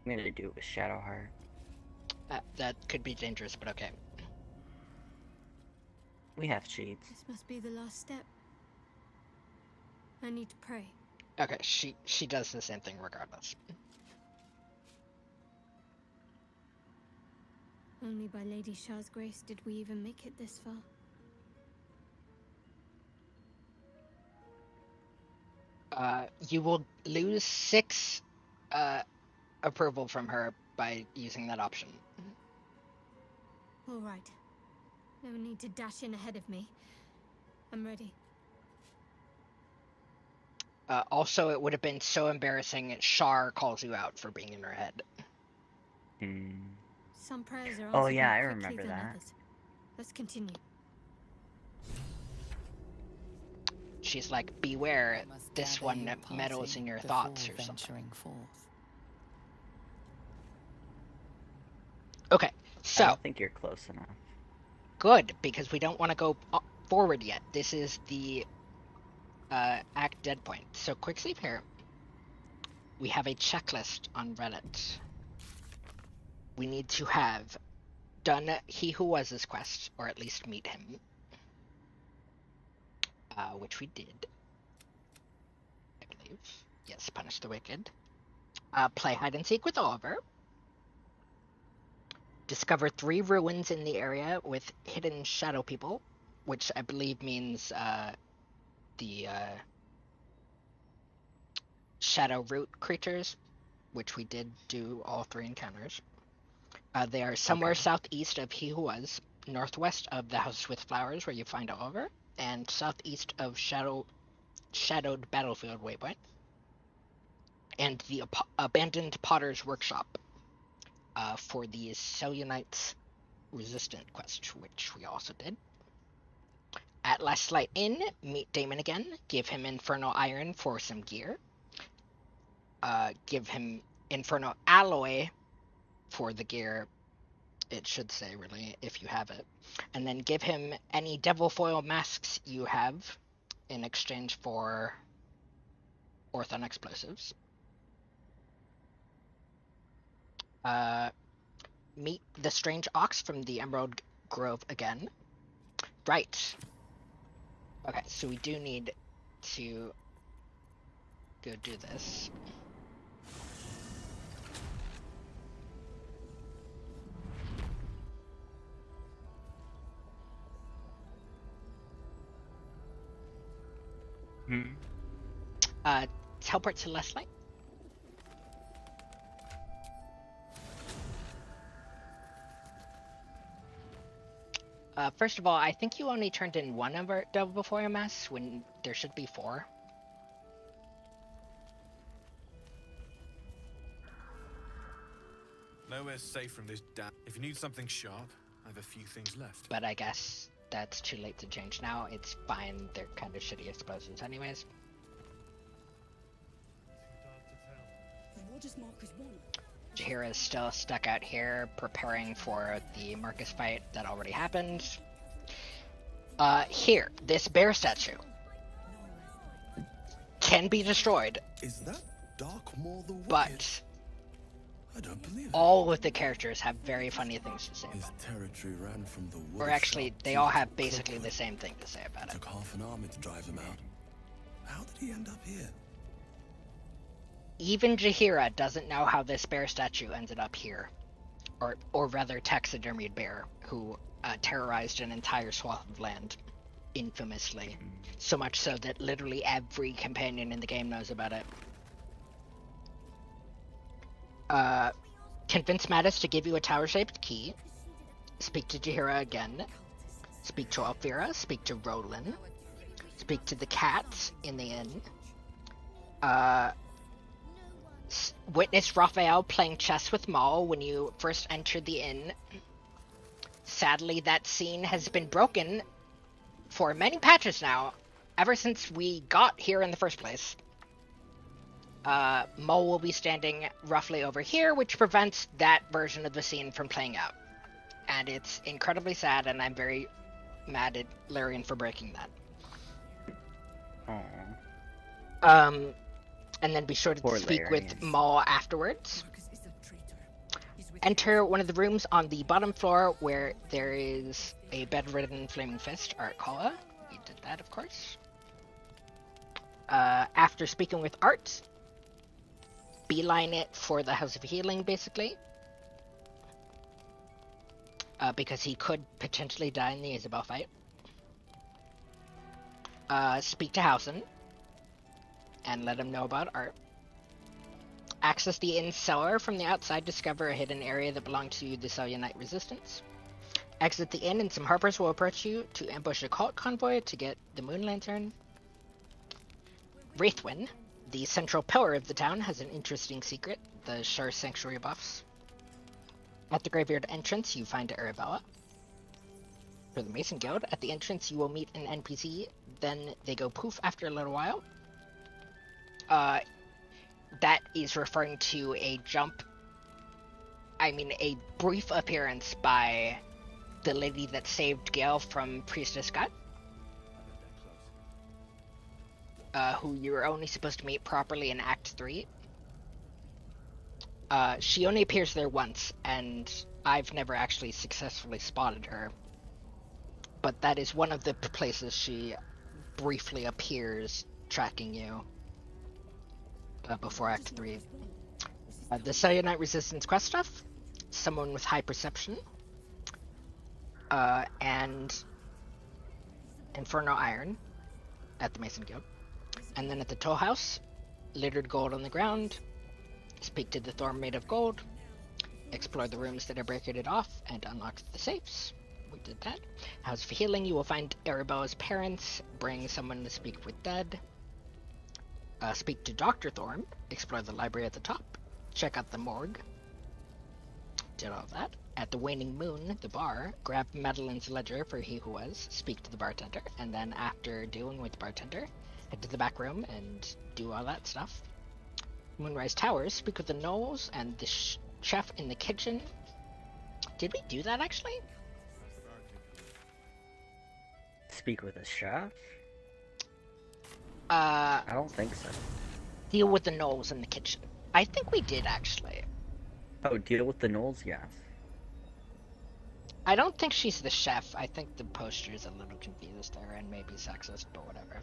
I'm gonna do it with Shadowheart. That could be dangerous, but okay. We have cheats. This must be the last step. I need to pray. Okay, she does the same thing regardless. Only by Lady Shah's grace did we even make it this far. You will lose 6 approval from her by using that option. All right. No need to dash in ahead of me. I'm ready. Also, it would have been so embarrassing. Shar calls you out for being in her head. Some prayers are Oh, answered yeah, more I quickly remember than that. others. Let's continue. She's like, beware, You must this gather one your meddles party in your before thoughts or something. venturing forth. Okay, I so don't think you're close enough. good, because we don't want to go forward yet. This is the act dead point. So quick save here. We have a checklist on Reddit. We need to have done He Who Was His quest, or at least meet him. Which we did. I believe. Yes, Punish the Wicked. Play hide and seek with Oliver. Discover 3 ruins in the area with hidden shadow people, which I believe means the shadow root creatures, which we did do all 3 encounters. They are somewhere southeast of He Who Was, northwest of the House with Flowers, where you find Oliver, and southeast of Shadowed Battlefield Waypoint, and the abandoned Potter's Workshop for the Selenites Resistant quest, which we also did. At Last Light Inn, meet Damon again, give him Infernal Iron for some gear, give him Infernal Alloy for the gear, it should say really, if you have it, and then give him any Devil Foil masks you have in exchange for Orthon explosives. Meet the Strange Ox from the Emerald Grove again. Right. Okay, so we do need to go do this. Teleport to Leslie. First of all, I think you only turned in one of our Devil Before Your Mass when there should be 4. Nowhere's safe from this damn. If you need something sharp, I have a few things left. But I guess that's too late to change now. It's fine. They're kind of shitty explosions anyways. What does Marcus want? Jahira is still stuck out here preparing for the Marcus fight that already happened. Here, this bear statue can be destroyed, Is that Dark Maul the Wicked? but I don't believe it. all of the characters have very funny things to say His about it. territory ran from the wood Or of actually, sharp they all teeth have to basically Cloakwood. the same thing to say about it. Took half an army to drive him out. How did he end up here? Even Jahira doesn't know how this bear statue ended up here. Or rather, taxidermied bear, who terrorized an entire swath of land, infamously. So much so that literally every companion in the game knows about it. Convince Mattis to give you a tower-shaped key. Speak to Jahira again. Speak to Alfira. Speak to Roland. Speak to the cat in the inn. Witness Raphael playing chess with Maul when you first entered the inn. Sadly, that scene has been broken for many patches now, ever since we got here in the first place. Maul will be standing roughly over here, which prevents that version of the scene from playing out. And it's incredibly sad, and I'm very mad at Larian for breaking that. Aww. And then be sure to Poor speak Larian. with Maul afterwards. Marcus is a traitor. He's with Enter one of the rooms on the bottom floor where there is a bedridden flaming fist, Art Kala. You did that, of course. After speaking with Art, beeline it for the House of Healing, basically. Because he could potentially die in the Isabel fight. Speak to Housen and let him know about Art. Access the inn cellar from the outside, discover a hidden area that belonged to the Selionite resistance. Exit the inn and some harpers will approach you to ambush a cult convoy to get the moon lantern. Wraithwyn, the central pillar of the town, has an interesting secret, the Shar Sanctuary buffs. At the graveyard entrance, you find Arabella. For the Mason Guild, at the entrance you will meet an NPC, then they go poof after a little while. That is referring to a a brief appearance by the lady that saved Gale from Priestess Gut. Who you were only supposed to meet properly in Act 3. She only appears there once, and I've never actually successfully spotted her. But that is one of the places she briefly appears, tracking you. Before Act 3. The Selionite Resistance quest stuff, someone with high perception, and Inferno Iron at the Mason Guild. And then at the Toll House, littered gold on the ground, speak to the Thorn Made of Gold, explore the rooms that are barricaded off, and unlock the safes. We did that. House of Healing, you will find Arabella's parents, bring someone to speak with dead. Speak to Dr. Thorn, explore the library at the top, check out the morgue. Did all of that. At the Waning Moon, the bar, grab Madeline's ledger for He Who Was, speak to the bartender, and then after dealing with the bartender, head to the back room and do all that stuff. Moonrise Towers, speak with the Knolls and the chef in the kitchen. Did we do that actually? Speak with a chef? I I don't think so. deal with the Knolls in the kitchen. I think we did actually. Oh, deal with the Knolls? Yes. I don't think she's the chef. I think the poster is a little confused there and maybe sexist, but whatever.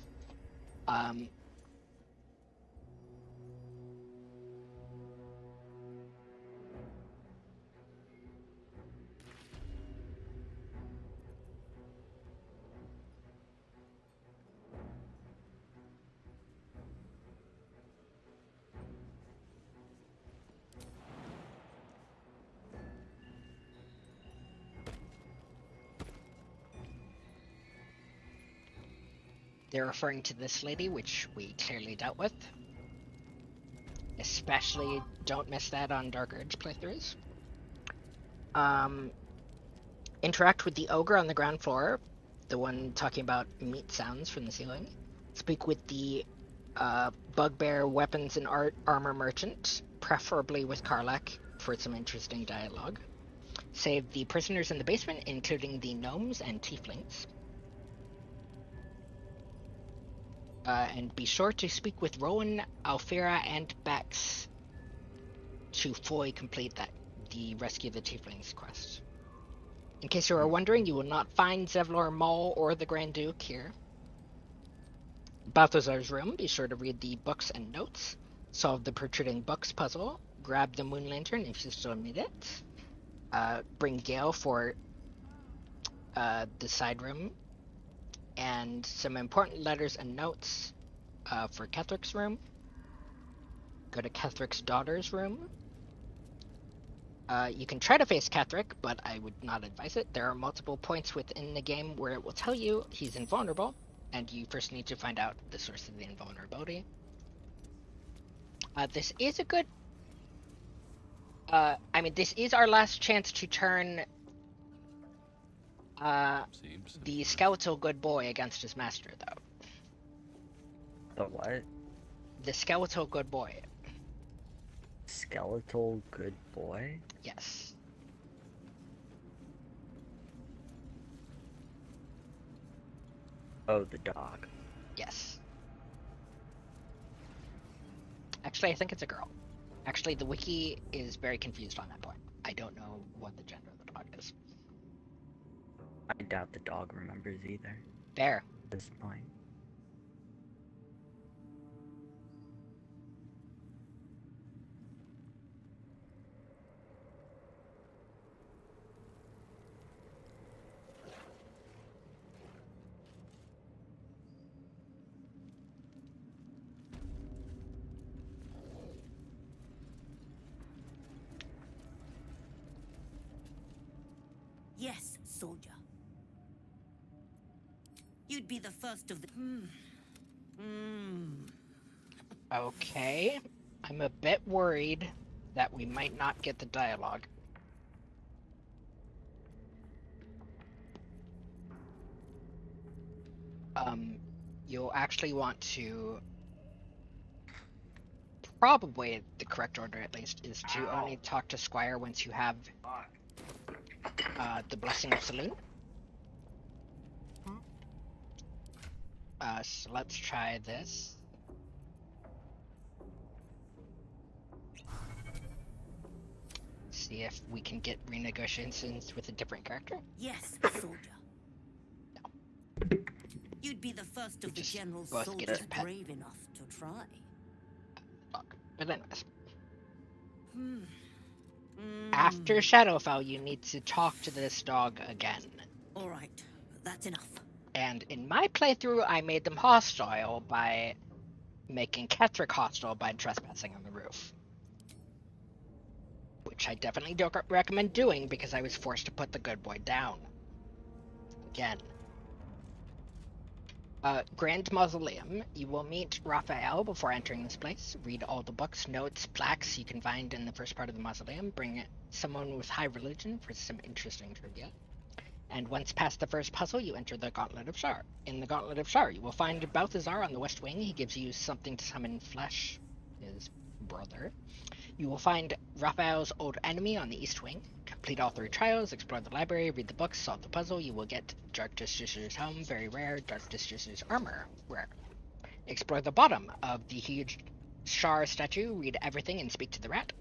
They're referring to this lady, which we clearly dealt with. Especially, don't miss that on Dark Urge playthroughs. Interact with the ogre on the ground floor, the one talking about meat sounds from the ceiling. Speak with the bugbear weapons and armor merchant, preferably with Karlach, for some interesting dialogue. Save the prisoners in the basement, including the gnomes and tieflings. And be sure to speak with Rowan, Alfira, and Bex to fully complete the Rescue the Tieflings quest. In case you are wondering, you will not find Zevlor Maul or the Grand Duke here. Balthazar's room, be sure to read the books and notes. Solve the protruding books puzzle. Grab the moon lantern if you still need it. Bring Gale for the side room. And some important letters and notes for Kethric's room. Go to Kethric's daughter's room. You can try to face Kethric, but I would not advise it. There are multiple points within the game where it will tell you he's invulnerable, and you first need to find out the source of the invulnerability. This is a good... this is our last chance to turn the skeletal good boy against his master, though. The what? The skeletal good boy. Skeletal good boy? Yes. Oh, the dog. Yes. Actually, I think it's a girl. Actually, the wiki is very confused on that point. I don't know what the gender of the dog is. I doubt the dog remembers either. Fair. At this point. Yes, soldier. You'd be the first of the... Okay. I'm a bit worried that we might not get the dialogue. You'll actually want to... Probably the correct order, at least, is to only talk to Squire once you have the Blessing of Saloon. So let's try this. See if we can get renegotiations with a different character. Yes, soldier. You'd be the first of the general soldiers brave enough to try. But anyways. After Shadowfell, you need to talk to this dog again. Alright, that's enough. And in my playthrough, I made them hostile by making Kethric hostile by trespassing on the roof. Which I definitely don't recommend doing because I was forced to put the good boy down. Again. Grand Mausoleum. You will meet Raphael before entering this place. Read all the books, notes, plaques you can find in the first part of the mausoleum. Bring someone with high religion for some interesting trivia. And once past the first puzzle, you enter the Gauntlet of Shar. In the Gauntlet of Shar, you will find Balthazar on the west wing. He gives you something to summon Flesh, his brother. You will find Raphael's old enemy on the east wing. Complete all 3 trials, explore the library, read the books, solve the puzzle. You will get Dark Disjuicer's helm, very rare. Dark Disjuicer's armor, rare. Explore the bottom of the huge Shar statue, read everything, and speak to the rat.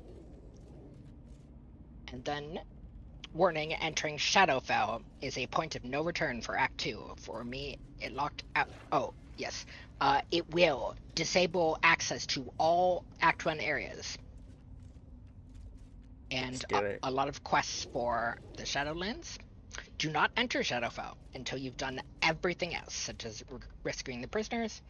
And then, warning, entering Shadowfell is a point of no return for Act 2. For me, it locked out. Oh, yes. It will disable access to all Act 1 areas. And a lot of quests for the Shadowlands. Do not enter Shadowfell until you've done everything else, such as rescuing the prisoners,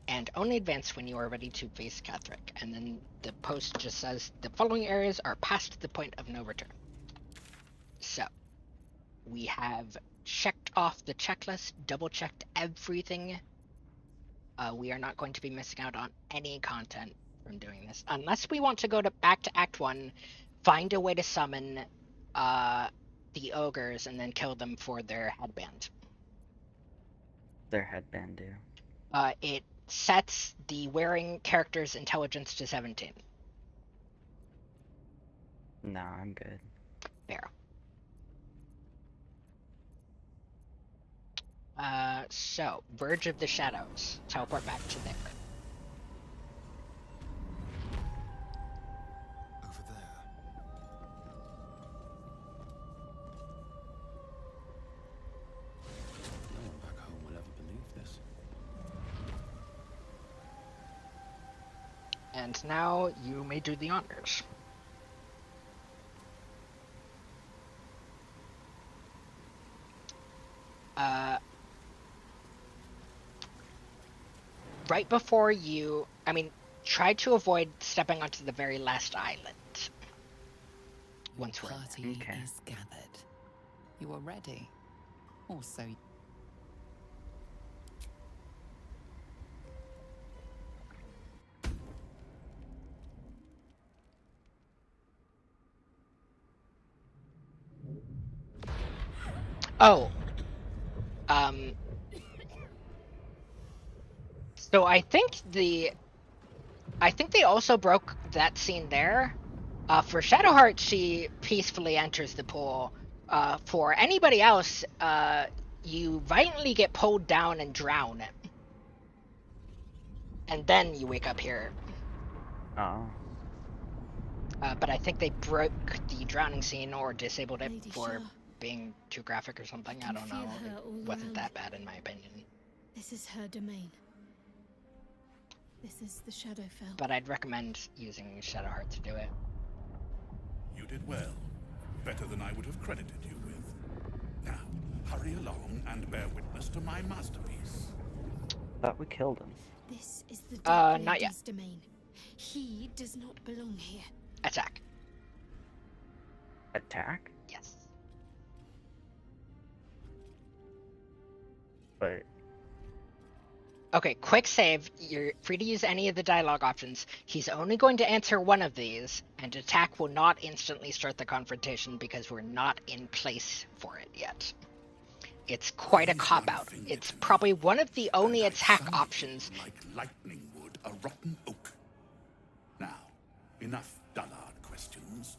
and only advance when you are ready to face Kethric. And then the post just says, the following areas are past the point of no return. So, we have checked off the checklist, double-checked everything We are not going to be missing out on any content from doing this, unless we want to go back to Act 1, find a way to summon the ogres, and then kill them for their headband. Their headband do. It sets the wearing character's intelligence to 17. No, I'm good. Fair. So, Verge of the Shadows. Teleport back to there. Over there. No one back home will ever believe this. And now you may do the honors. Right before you, try to avoid stepping onto the very last island. Once we're Party Okay. is gathered. You are ready. Also, Oh. So I think they also broke that scene there. For Shadowheart, she peacefully enters the pool. For anybody else, you violently get pulled down and drown. And then you wake up here. Oh. But I think they broke the drowning scene or disabled it Lady for Shah, being too graphic or something. I can don't feel know. her all It wasn't around. that bad in my opinion. This is her domain. This is the Shadowfell. But I'd recommend using Shadowheart to do it. You did well. Better than I would have credited you with. Now, hurry along and bear witness to my masterpiece. Thought we killed him. This is the Dark not yet. Lady's domain. He does not belong here. Attack. Attack? Yes. But Okay, quick save. You're free to use any of the dialogue options. He's only going to answer one of these, and attack will not instantly start the confrontation because we're not in place for it yet. It's quite a cop-out. It's probably one of the only attack options. Like lightning would a rotten oak. Now, enough dullard questions.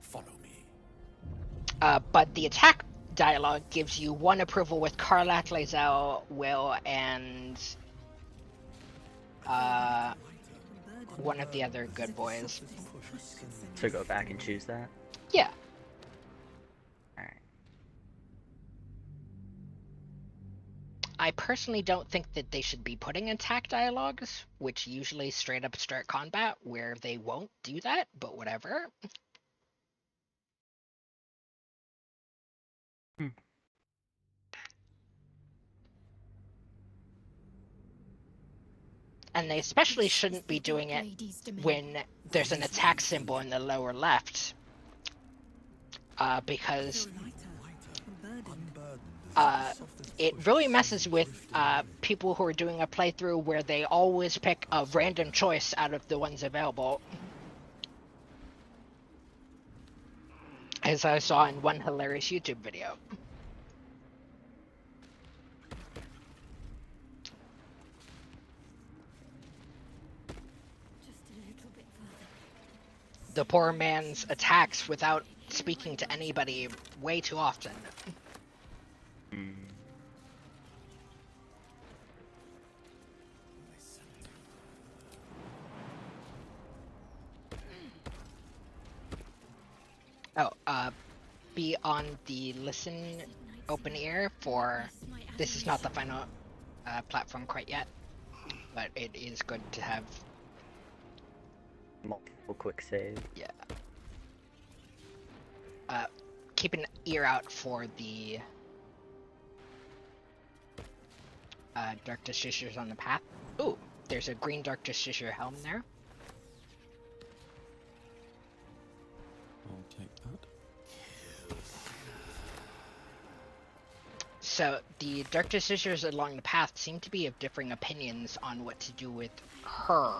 Follow me. But the attack dialogue gives you one approval with Karlak, Lae'zel, Will, and one of the other good boys. so go back and choose that? Yeah. Alright. I personally don't think that they should be putting attack dialogues, which usually straight up start combat, where they won't do that, but whatever. And they especially shouldn't be doing it when there's an attack symbol in the lower left. Because it really messes with people who are doing a playthrough where they always pick a random choice out of the ones available. As I saw in one hilarious YouTube video. The poor man's attacks without speaking to anybody way too often. Oh, be on the listen open ear for this is not the final platform quite yet, but it is good to have. Multiple quick save. Yeah. Keep an ear out for the Dark Justiciars on the path. Ooh, there's a green Dark Justiciar helm there. I'll take that. So the Dark Sisters along the path seem to be of differing opinions on what to do with her.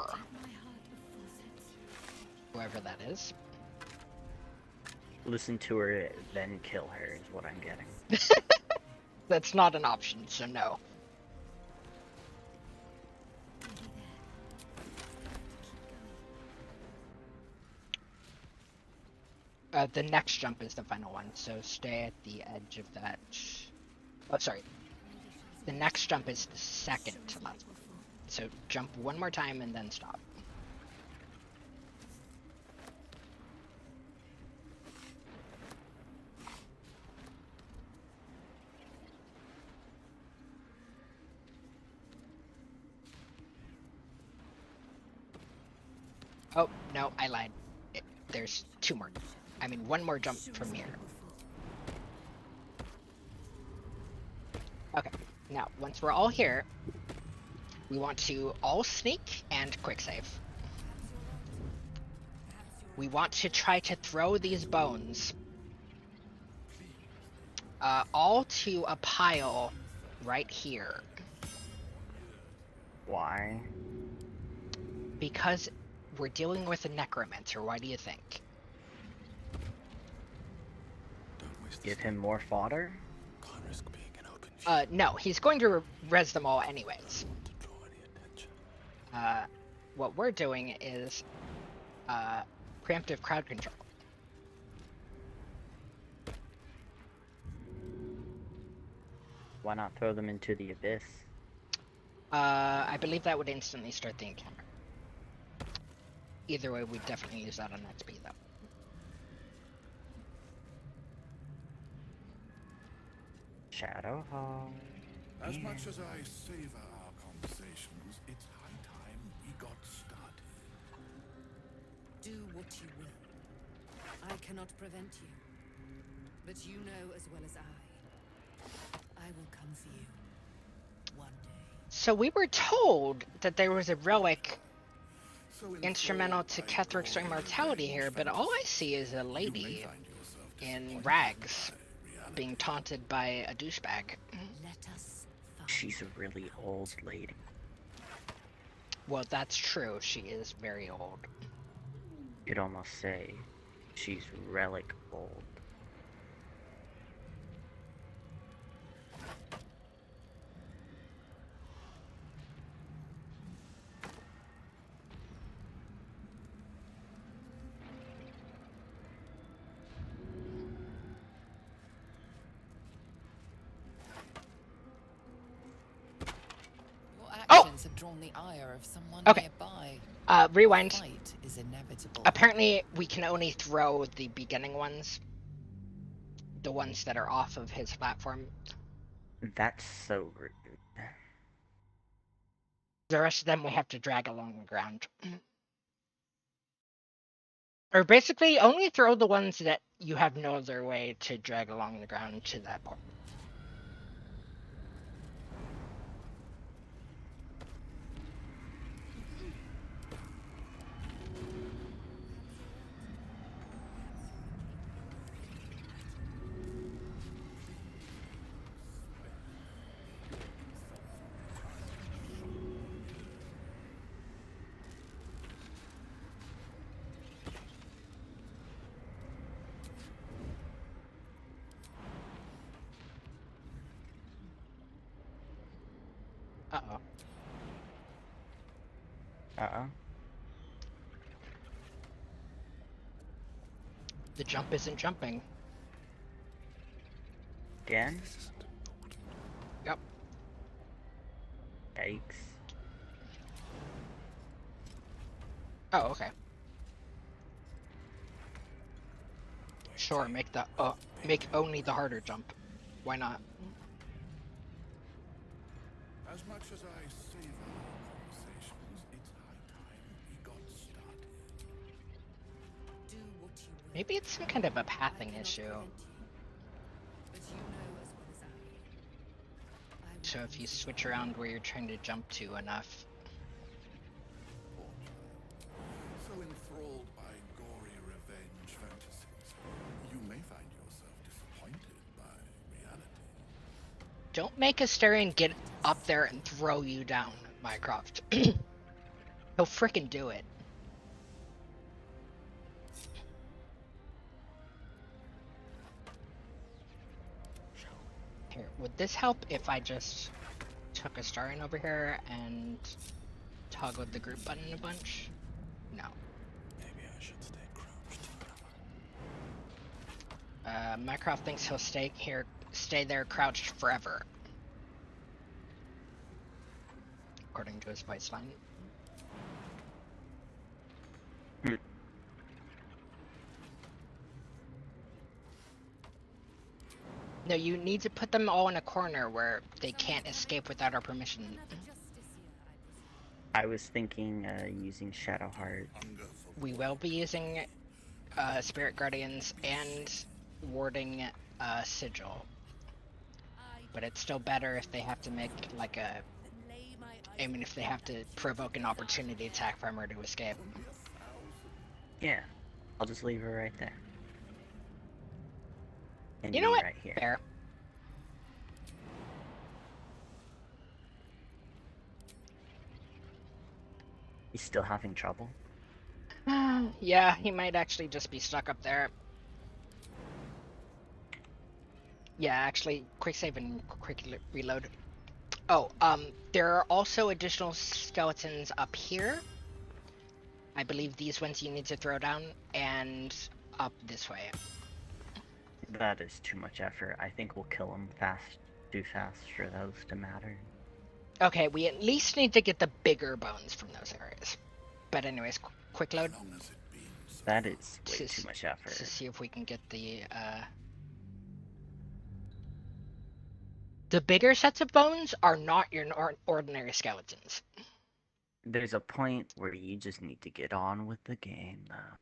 Whoever that is. Listen to her, then kill her is what I'm getting. That's not an option, so no. The next jump is the final one, so stay at the edge of that. Oh, sorry. The next jump is the second to last one. So jump one more time and then stop. Oh, no, I lied. There's two more. I mean, one more jump from here. Okay, now, once we're all here, we want to all sneak and quick save. We want to try to throw these bones all to a pile right here. Why? Because we're dealing with a necromancer. Why do you think? Give him more fodder? Can't risk being an open No, he's going to res them all anyways. What we're doing is preemptive crowd control. Why not throw them into the abyss? I believe that would instantly start the encounter. Either way, we'd definitely use that on XP though. Shadow Hall. As much as I savor our conversations, it's high time we got started. Do what you will. I cannot prevent you. But you know as well as I will come for you. One day. So we were told that there was a relic instrumental to Kethric's immortality here, but all I see is a lady in rags being taunted by a douchebag. She's a really old lady. Well, that's true. She is very old. You'd almost say she's relic old. Have drawn the ire of someone Okay. nearby. Rewind. Fight is inevitable. Apparently, we can only throw the beginning ones. The ones that are off of his platform. That's so rude. The rest of them we have to drag along the ground. Or basically, only throw the ones that you have no other way to drag along the ground to that point. Uh-oh. Uh-oh. The jump isn't jumping. Again? Yep. Yikes. Oh, okay. Sure, make only the harder jump. Why not? As much as I savor our conversations, it's high time we got started. Do what you will. Maybe it's some kind of a pathing issue. But you know as well as I will So if you switch around where you're trying to jump to enough. So enthralled by gory revenge fantasies, you may find yourself disappointed by reality. Don't make Asterion get up there and throw you down, Mycroft. He'll frickin' do it. Here, would this help if I just took Asterion over here and toggled the group button a bunch? No. Maybe I should stay crouched. Mycroft thinks he'll stay there crouched forever. According to his voice line. No, you need to put them all in a corner where they can't escape without our permission. I was thinking using Shadowheart. We will be using Spirit Guardians and warding Sigil. But it's still better if they have to make like a... I mean, if they have to provoke an opportunity attack from her to escape. Yeah, I'll just leave her right there. And You know what? Right here. Fair. He's still having trouble? Yeah, he might actually just be stuck up there. Yeah, actually, quick save and quick reload. Oh, there are also additional skeletons up here. I believe these ones you need to throw down, and up this way. That is too much effort. I think we'll kill him too fast for those to matter. Okay, we at least need to get the bigger bones from those areas. But anyways, quick load. That is way too much effort. To see if we can get the bigger sets of bones are not your ordinary skeletons. There's a point where you just need to get on with the game, though.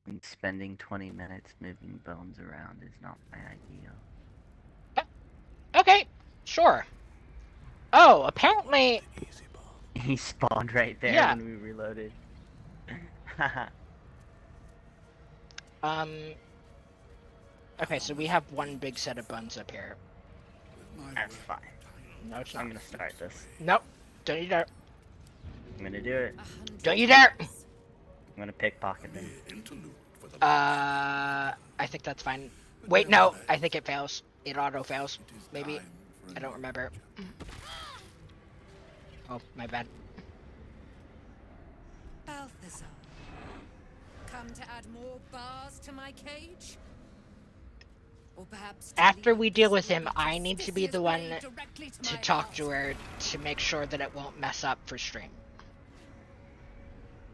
And spending 20 minutes moving bones around is not my ideal. Okay, sure. Oh, apparently... He spawned right there when we reloaded. Okay, so we have one big set of bones up here. That's fine. No, it's not. I'm gonna start this. Nope. Don't you dare. I'm gonna do it. Don't you dare! I'm gonna pickpocket them. I think that's fine. Wait, no. I think it fails. It auto fails. Maybe. I don't remember. Oh, my bad. Balthazar, come to add more bars to my cage? Or perhaps After we deal with him, I need to be the one to talk to her to make sure that it won't mess up for stream.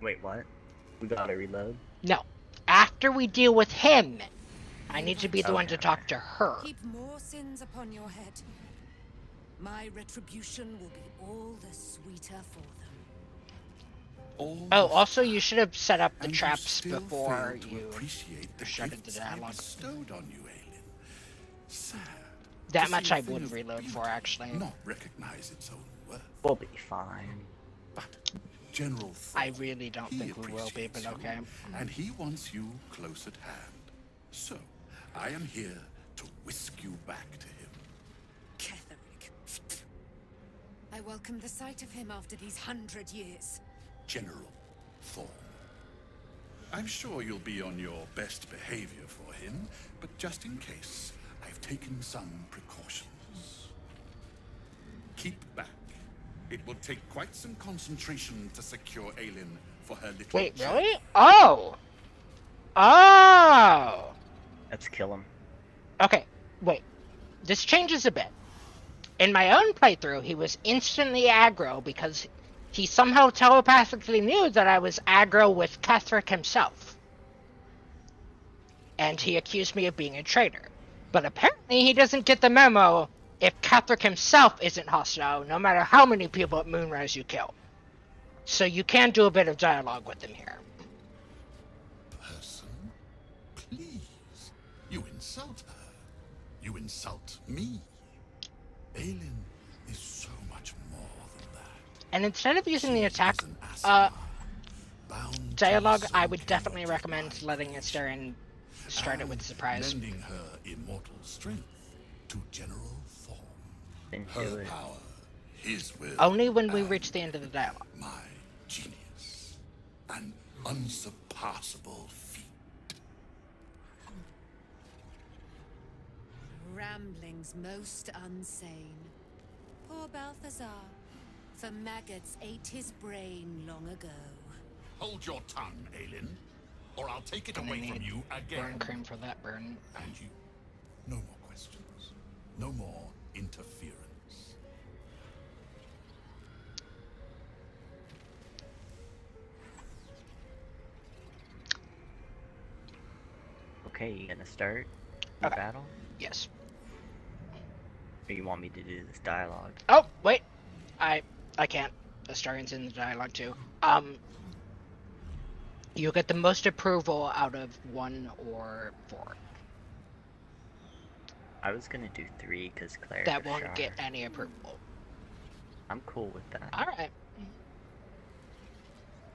Wait, what? We gotta reload? No. After we deal with him, I need to be the one to talk to her. Keep more sins upon your head. My retribution will be all the sweeter for them. Oh, also, you should have set up the traps before you shuttered the dialogue. On you, Aelin. Sad that much I would reload for, actually. Not recognize its own worth. We'll be fine. But General Thor, I really don't think we will be, but okay. And he wants you close at hand. So, I am here to whisk you back to him. Ketherick. I welcome the sight of him after these 100 years. General Thor. I'm sure you'll be on your best behavior for him, but just in case, I've taken some precautions. Keep back. It will take quite some concentration to secure Aelin for her little... Wait, really? Oh! Oh! Let's kill him. Okay, wait. This changes a bit. In my own playthrough, he was instantly aggro because he somehow telepathically knew that I was aggro with Ketherick himself. And he accused me of being a traitor. But apparently he doesn't get the memo if Ketherick himself isn't hostile, no matter how many people at Moonrise you kill. So you can do a bit of dialogue with him here. Person? Please. You insult her. You insult me. Aelin is so much more than that. And instead of using the attack dialogue, I would definitely recommend letting Asterion start it with surprise. Lending her immortal strength to general form. Then do Her it. power, his will. Only when we and reach the end of the dialogue. my genius. An unsurpassable feat. Ramblings most unsane. Poor Balthazar. For maggots ate his brain long ago. Hold your tongue, Aelin, or I'll take it Gonna away from need you again. burn cream for that burn. And you. No more questions. No more interference. Okay, you gonna start the Okay. battle? Yes. Or you want me to do this dialogue? Oh, wait. I can't. Astarion's in the dialogue too. You get the most approval out of 1 or 4. I was gonna do 3 because Claire. That won't get any approval. I'm cool with that. Alright.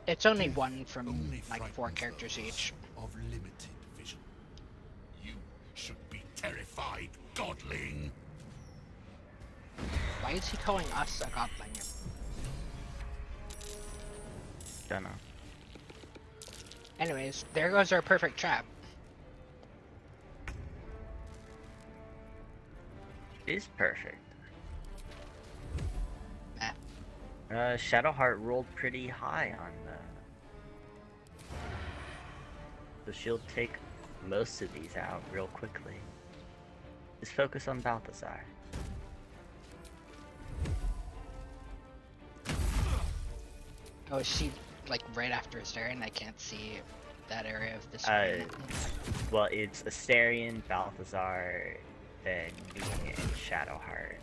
It's only 1 from Only like 4 frightens characters those each. Of limited vision. You should be terrified, godling. Why is he calling us a godling? Dunno. Anyways, there goes our perfect trap. It is perfect. Eh. Shadowheart rolled pretty high on the. So she'll take most of these out real quickly. Just focus on Balthazar. Oh, is she like right after Astarion? I can't see that area of the screen. Well, it's Astarion, Balthazar, then me and Shadowheart.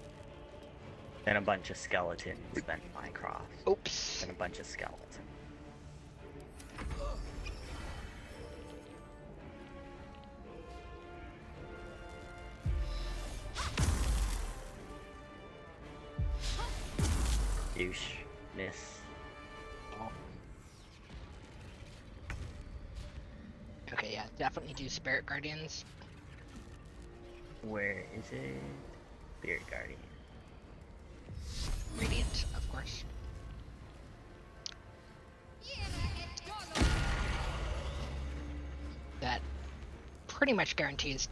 Then a bunch of skeletons, then Mycroft. Oops. Then a bunch of skeletons. Douche. Miss. Okay, yeah, definitely do Spirit Guardians. Where is it? Spirit Guardian. Radiant, of course. That pretty much guaranteed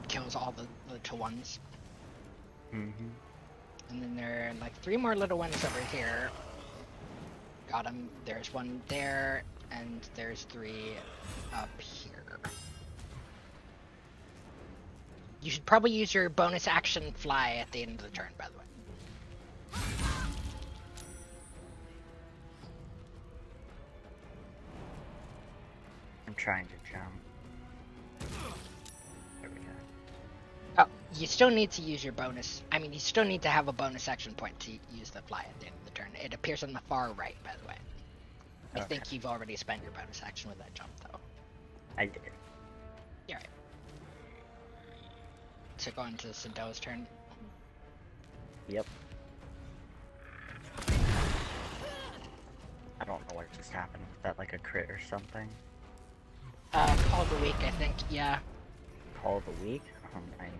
kills all the little ones. Mm-hmm. And then there are like 3 more little ones over here. Got them. There's 1 there, and there's 3 up here. You should probably use your bonus action fly at the end of the turn, by the way. I'm trying to jump. There we go. Oh, you still need to use your bonus. I mean, you still need to have a bonus action point to use the fly at the end of the turn. It appears on the far right, by the way. I Okay. think you've already spent your bonus action with that jump, though. I did. You're right. So go into Sindoa's turn. Yep. I don't know what just happened. Was that like a crit or something? Call the week, I think. Yeah. Call of the week? Oh, nice.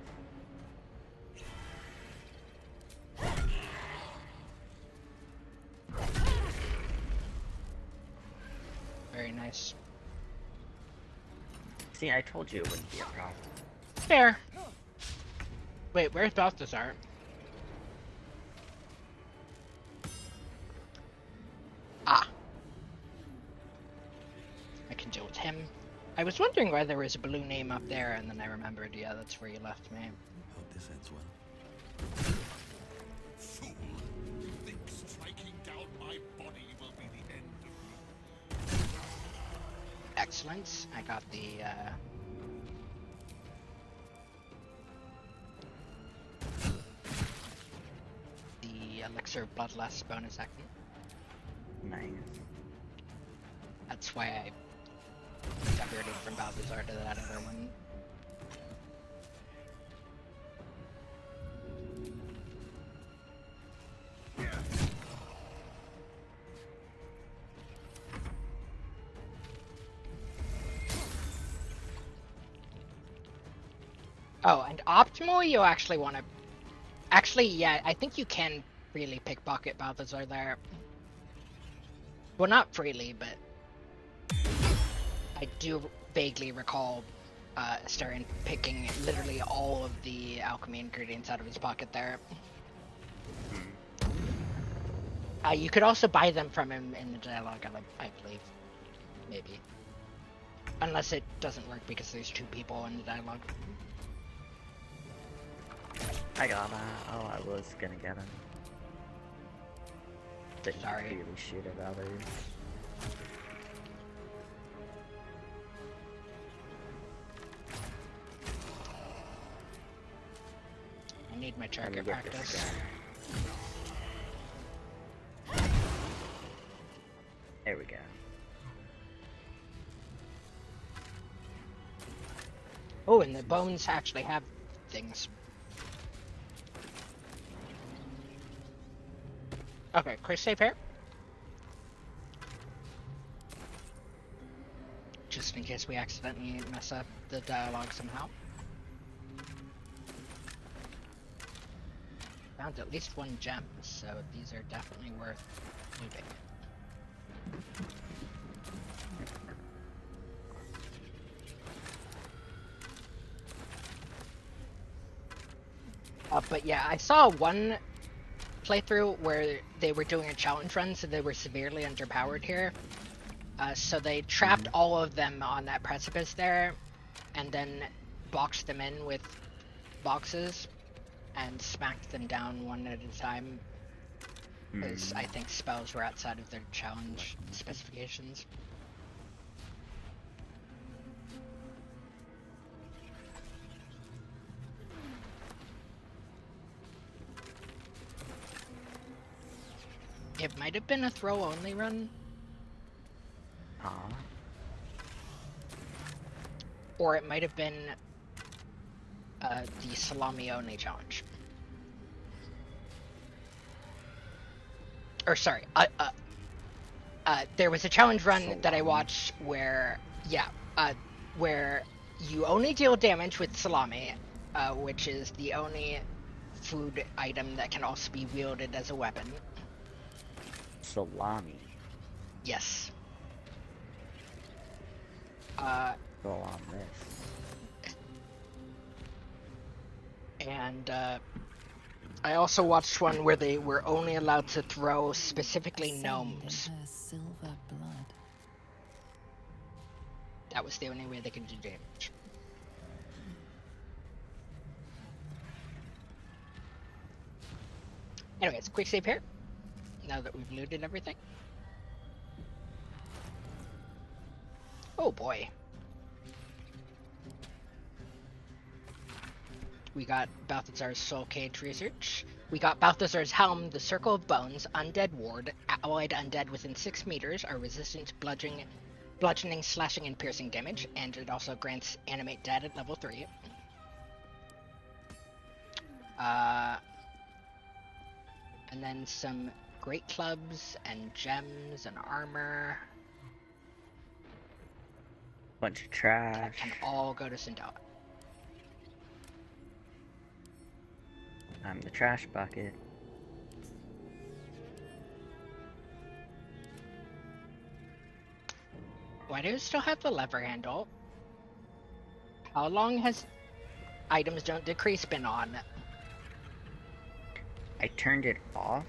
Very nice. See, I told you it wouldn't be a problem. Fair. Wait, where's Balthazar? Ah. I can deal with him. I was wondering why there was a blue name up there, and then I remembered, yeah, that's where you left me. Hope this ends well. Fool! You think striking down my body will be the end of me? Excellent. I got the, Elixir of Bloodlust bonus action. Nice. That's why I diverted from Balthazar to that other one. Oh, and optimally, you actually want to. Actually, yeah, I think you can freely pickpocket Balthazar there. Well, not freely, but I do vaguely recall Astarion picking literally all of the alchemy ingredients out of his pocket there. You could also buy them from him in the dialogue, I believe. Maybe. Unless it doesn't work because there's two people in the dialogue. I got that. Oh, I was gonna get him. Didn't Sorry. really shoot at others. I need my Let me target get this practice. guy. There we go. Oh, and the bones actually have things. Okay, quick save here. Just in case we accidentally mess up the dialogue somehow. Found at least one gem, so these are definitely worth looting. But yeah, I saw one playthrough where they were doing a challenge run, so they were severely underpowered here. So they trapped all of them on that precipice there, and then boxed them in with boxes, and smacked them down one at a time. Because I think spells were outside of their challenge specifications. It might have been a throw-only run. Or it might have been the salami-only challenge. Or sorry, there was a challenge run that I watched where, where you only deal damage with salami, which is the only food item that can also be wielded as a weapon. Salami. Yes. Go on this. And I also watched one where they were only allowed to throw specifically gnomes. Silver blood. That was the only way they could do damage. Anyways, quick save here. Now that we've looted everything. Oh boy. We got Balthazar's Soul Cage research. We got Balthazar's Helm, the Circle of Bones, Undead Ward. Allied undead within 6 meters are resistant to bludgeoning, slashing, and piercing damage, and it also grants Animate Dead at level 3. And then some great clubs and gems and armor. Bunch of trash. That can all go to Sindel. I'm the trash bucket. Why do you still have the lever handle? How long has items don't decrease been on? I turned it off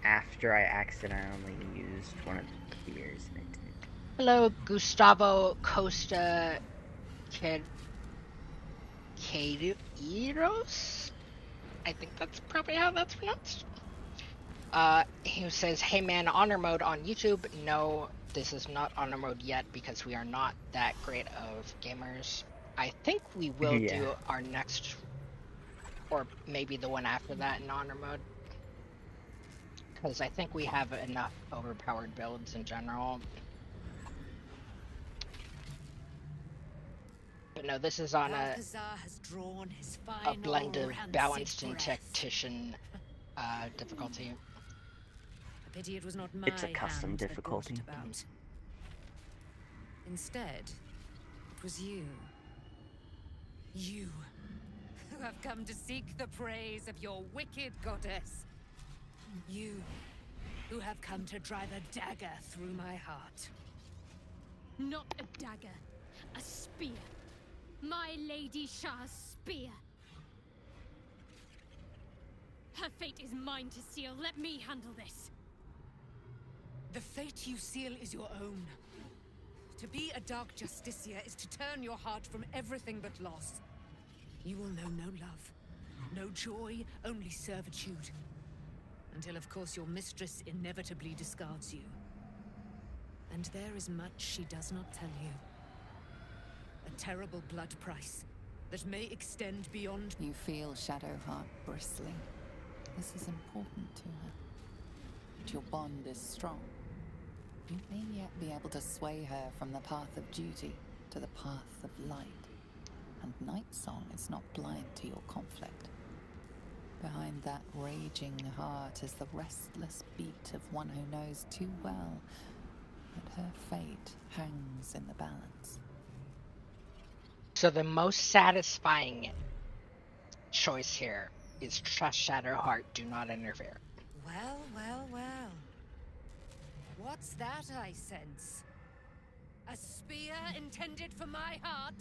after I accidentally used one of the beers and it didn't. Hello, Gustavo Costa Queiroz? I think that's probably how that's pronounced. He says, hey man, honor mode on YouTube. No, this is not honor mode yet because we are not that great of gamers. I think we will do our next, or maybe the one after that in honor mode. Because I think we have enough overpowered builds in general. But no, this is on a blend of balanced and tactician difficulty. A pity it was not my It's a custom hand that difficulty. brought it about. Instead, it was you. You, who have come to seek the praise of your wicked goddess. You, who have come to drive a dagger through my heart. Not a dagger, a spear. My Lady Shah's spear. Her fate is mine to seal. Let me handle this. The fate you seal is your own. To be a Dark Justiciar is to turn your heart from everything but loss. You will know no love, no joy, only servitude. Until, of course, your mistress inevitably discards you. And there is much she does not tell you. A terrible blood price that may extend beyond... You feel Shadowheart bristling. This is important to her. But your bond is strong. You may yet be able to sway her from the path of duty to the path of light. And Nightsong is not blind to your conflict. Behind that raging heart is the restless beat of one who knows too well that her fate hangs in the balance. So the most satisfying choice here is trust Shadowheart, do not interfere. Well, well, well. What's that I sense? A spear intended for my heart?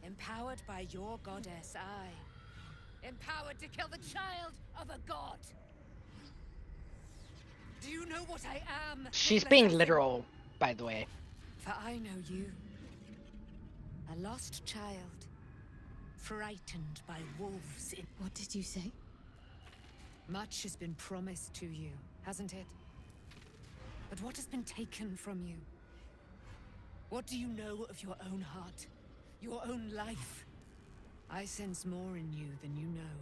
Empowered by your goddess, I. Empowered to kill the child of a god. Do you know what I am? She's being literal, by the way. For I know you. A lost child. Frightened by wolves in... What did you say? Much has been promised to you, hasn't it? But what has been taken from you? What do you know of your own heart? Your own life? I sense more in you than you know.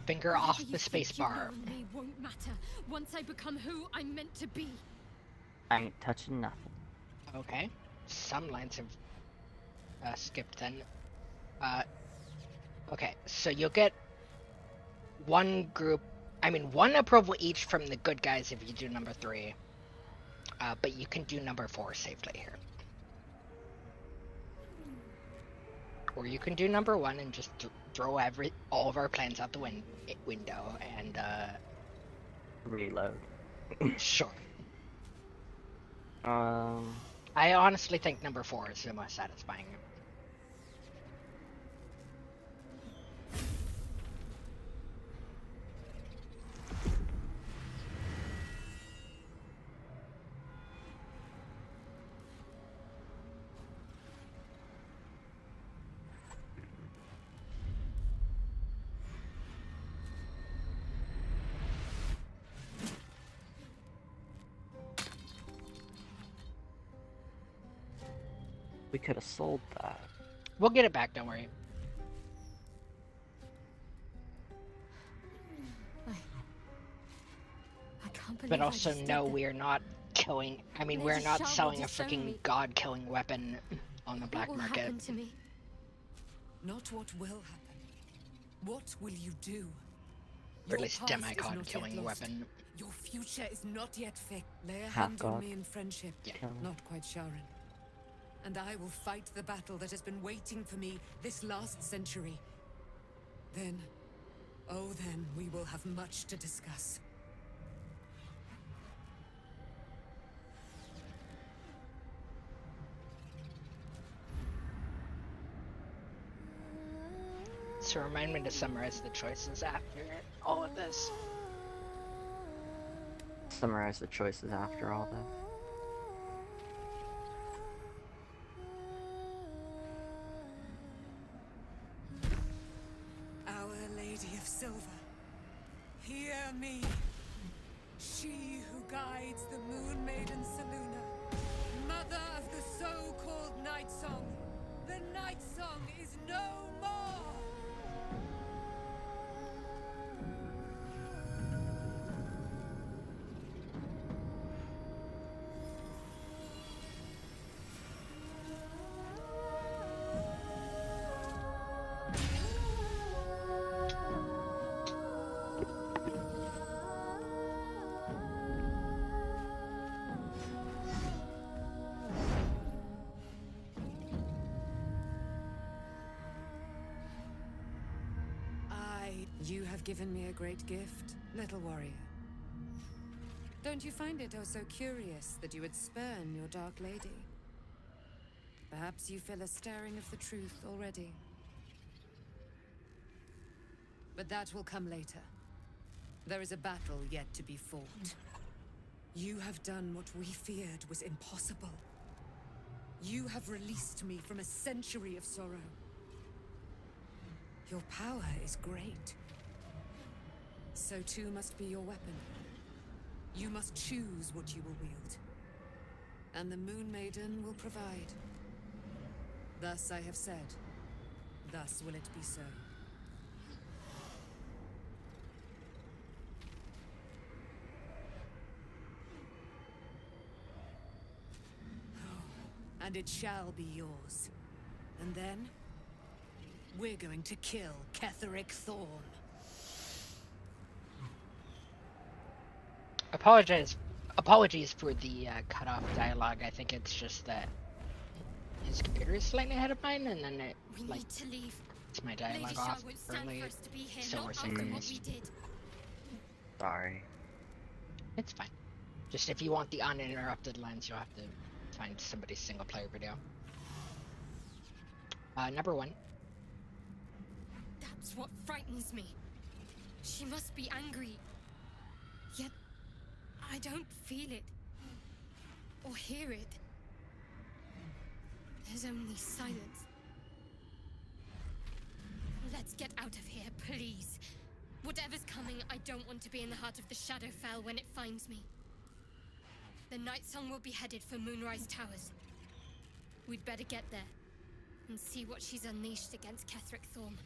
Finger off Whatever the you think space you bar. know me won't matter once I become who I'm meant to be. I ain't touching nothing. Okay. Some lines have skipped then. Okay, so you'll get one approval each from the good guys if you do number 3. But you can do number 4 safely here. Or you can do number 1 and just throw all of our plans out the window and Reload. Sure. Um. I honestly think number 4 is the most satisfying. We could have sold that. We'll get it back, don't worry. I can't believe But I also, just did no, that. we're not killing. I mean, Lady we're not Shah will selling a disown freaking me. god-killing weapon on the black What will market. happen to me? Not what will happen. What will you do? Or at Your least past is not demigod-killing yet lost. weapon. Your future is not yet fixed. Lay a Half hand on god. me in friendship. Yeah. Not quite Sharon. And I will fight the battle that has been waiting for me this last century. Then, oh then, we will have much to discuss. So remind me to summarize the choices after all of this. Summarize the choices after all that. Our Lady of Silver, hear me. She who guides the Moon Maiden Seluna, mother of the so-called Night Song. The Night Song is no more! You have given me a great gift, little warrior. Don't you find it oh so curious that you would spurn your dark lady? Perhaps you feel a stirring of the truth already. But that will come later. There is a battle yet to be fought. You have done what we feared was impossible. You have released me from a century of sorrow. Your power is great. So too must be your weapon. You must choose what you will wield. And the Moon Maiden will provide. Thus I have said. Thus will it be so. And it shall be yours. And then, we're going to kill Ketheric Thorn. Apologies for the cut-off dialogue. I think it's just that his computer is slightly ahead of mine, and then it We need to leave. it's my Lady dialogue Shah off won't stand early, for us to be here, so not we're after what synchronized. we did. Sorry. It's fine. Just if you want the uninterrupted lens, you'll have to find somebody's single-player video. Number 1. That's what frightens me. She must be angry. Yet, I don't feel it. Or hear it. There's only silence. Let's get out of here, please. Whatever's coming, I don't want to be in the heart of the Shadowfell when it finds me. The Night Song will be headed for Moonrise Towers. We'd better get there and see what she's unleashed against Ketheric Thorn.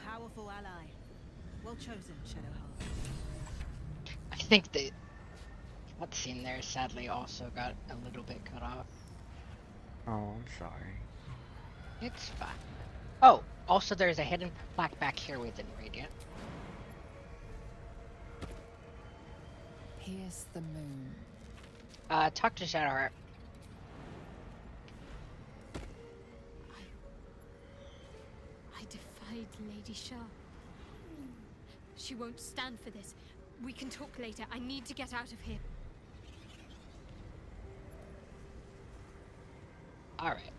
Powerful ally. Well chosen, Shadowheart. I think the cutscene there sadly also got a little bit cut off. Oh, I'm sorry. It's fine. Oh, also there's a hidden plaque back here we didn't read yet. Pierce the moon. Talk to Shadowheart. I defied Lady Shah. She won't stand for this. We can talk later. I need to get out of here. Alright.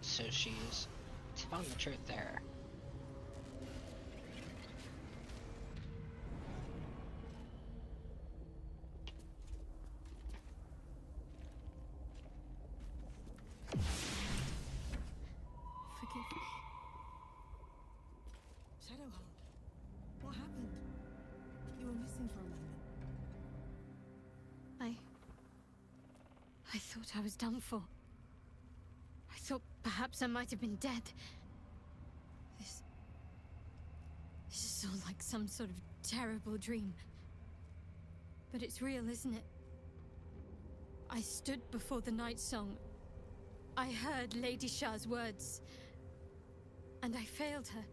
So she's found the truth there. Forgive me. Shadowheart, what happened? You were missing for a moment. I thought I was done for. I thought perhaps I might have been dead. This is all like some sort of terrible dream. But it's real, isn't it? I stood before the Night Song. I heard Lady Shah's words. And I failed her.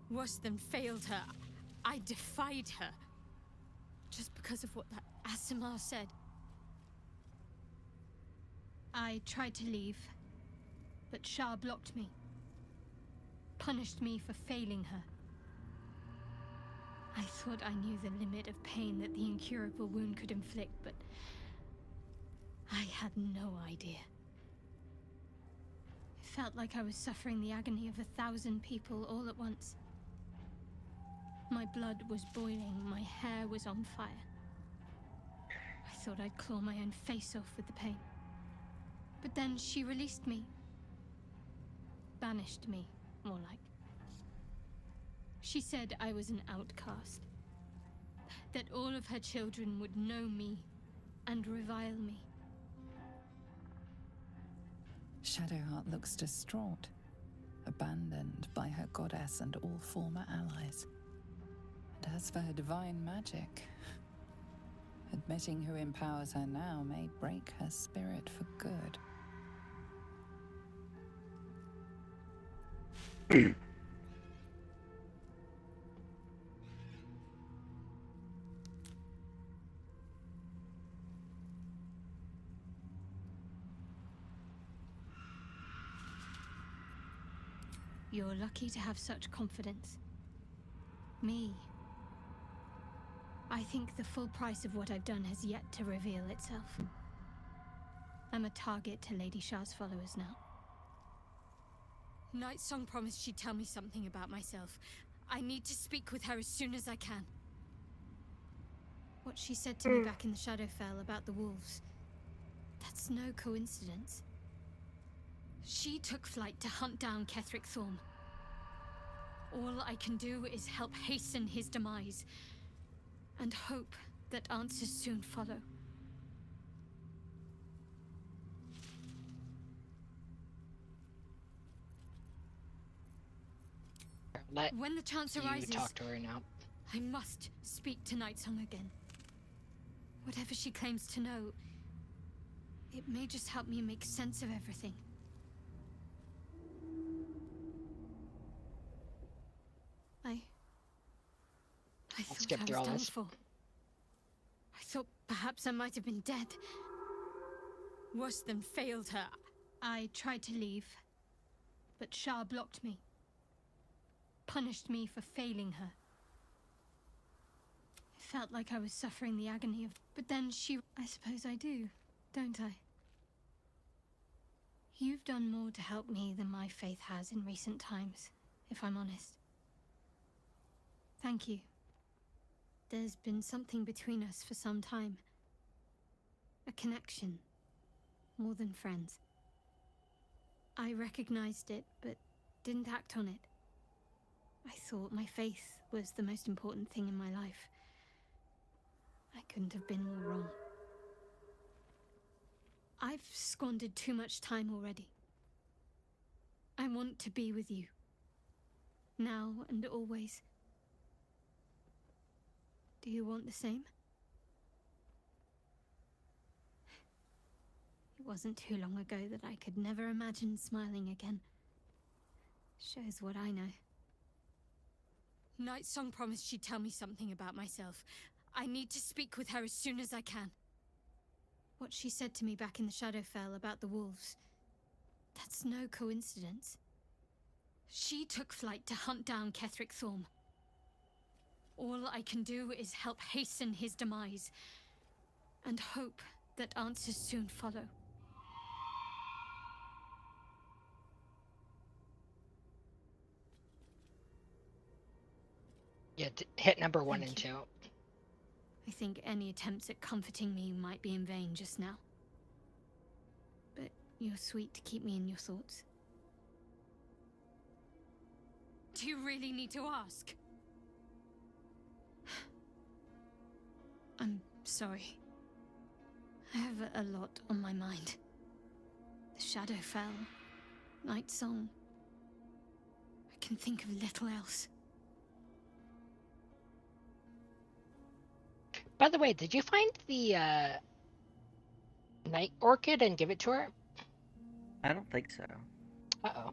Worse than failed her, I defied her. Just because of what that Asimar said. I tried to leave, but Shah blocked me. Punished me for failing her. I thought I knew the limit of pain that the incurable wound could inflict, but I had no idea. It felt like I was suffering the agony of 1,000 people all at once. My blood was boiling, my hair was on fire. I thought I'd claw my own face off with the pain. But then she released me. Banished me, more like. She said I was an outcast. That all of her children would know me and revile me. Shadowheart looks distraught, abandoned by her goddess and all former allies. And as for her divine magic, admitting who empowers her now may break her spirit for good. You're lucky to have such confidence. Me. I think the full price of what I've done has yet to reveal itself. I'm a target to Lady Shah's followers now. Nightsong promised she'd tell me something about myself. I need to speak with her as soon as I can. What she said to me back in the Shadowfell about the wolves, that's no coincidence. She took flight to hunt down Ketheric Thorm. All I can do is help hasten his demise, and hope that answers soon follow. When the chance arises, talk to her now. I must speak to Nightsong again. Whatever she claims to know, it may just help me make sense of everything. I thought I was done for. I thought perhaps I might have been dead. Worse than failed her. I tried to leave, but Shah blocked me. Punished me for failing her. It felt like I was suffering the agony of... But then she... I suppose I do, don't I? You've done more to help me than my faith has in recent times, if I'm honest. Thank you. There's been something between us for some time. A connection. More than friends. I recognized it, but didn't act on it. I thought my faith was the most important thing in my life. I couldn't have been more wrong. I've squandered too much time already. I want to be with you. Now and always. Do you want the same? It wasn't too long ago that I could never imagine smiling again. Shows what I know. Nightsong promised she'd tell me something about myself. I need to speak with her as soon as I can. What she said to me back in the Shadowfell about the wolves, that's no coincidence. She took flight to hunt down Ketheric Thorm. All I can do is help hasten his demise, and hope that answers soon follow. Yeah, hit number 1 Thank and 2. I think any attempts at comforting me might be in vain just now. But you're sweet to keep me in your thoughts. Do you really need to ask? I'm sorry. I have a lot on my mind. The Shadowfell, Nightsong. I can think of little else. By the way, did you find the night orchid and give it to her? I don't think so. Uh-oh.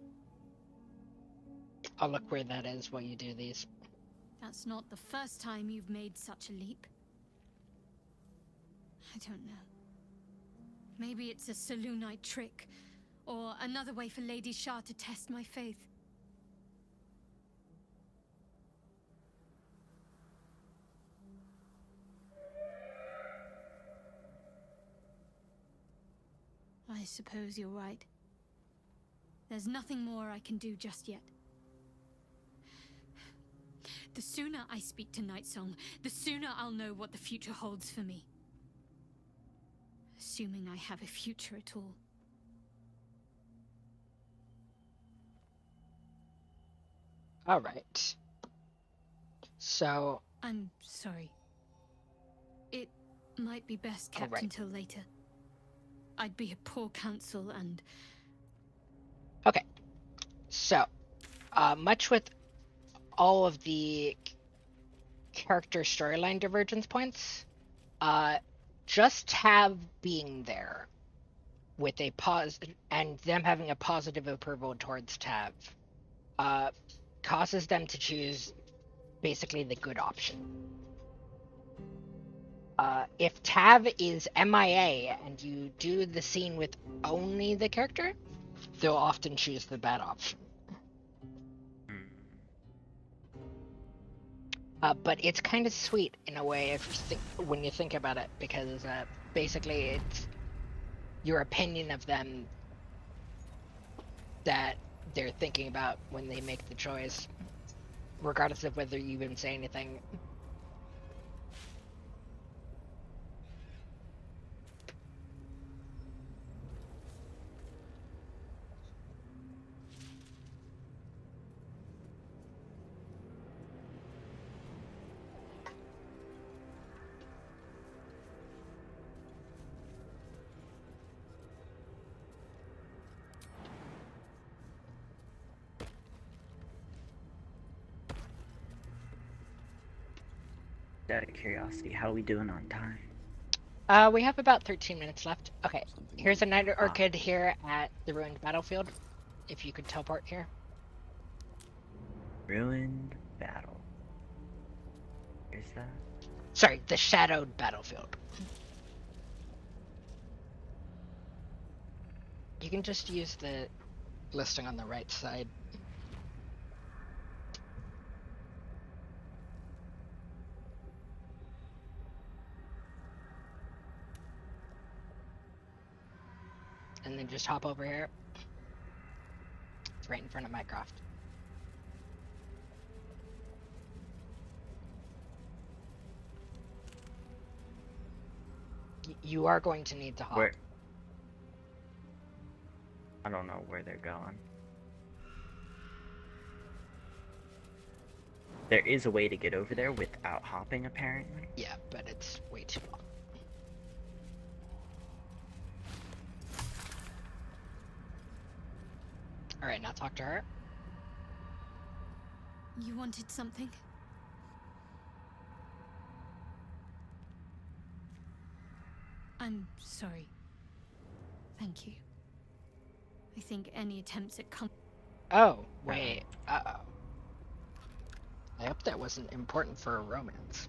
I'll look where that is while you do these. That's not the first time you've made such a leap. I don't know. Maybe it's a Selûnite trick, or another way for Lady Shah to test my faith. I suppose you're right. There's nothing more I can do just yet. The sooner I speak to Nightsong, the sooner I'll know what the future holds for me. Assuming I have a future at all. All right. So... I'm sorry. It might be best kept right. until later. I'd be a poor counsel and... Okay. So, much with all of the character storyline divergence points, just Tav being there with a and them having a positive approval towards Tav causes them to choose basically the good option. If Tav is MIA and you do the scene with only the character, they'll often choose the bad option. But it's kind of sweet in a way if you when you think about it, because basically it's your opinion of them that they're thinking about when they make the choice, regardless of whether you even say anything. Out of curiosity, how are we doing on time? We have about 13 minutes left. Okay, here's a night orchid here at the ruined battlefield. If you could teleport here. Ruined battle. Where's that? Sorry, the shadowed battlefield. You can just use the listing on the right side. And then just hop over here. It's right in front of Minecraft. You are going to need to hop. Where? I don't know where they're going. There is a way to get over there without hopping, apparently. Yeah, but it's way too long. Alright, now talk to her. You wanted something? I'm sorry. Thank you. I think any attempts at Oh, wait. Uh-oh. I hope that wasn't important for a romance.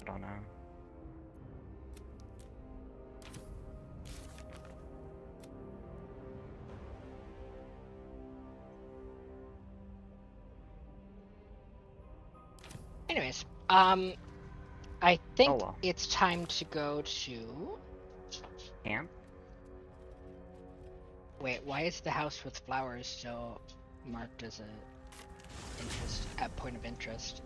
I don't know. Anyways, I think it's time to go to camp. Wait, why is the house with flowers still marked as a point of interest?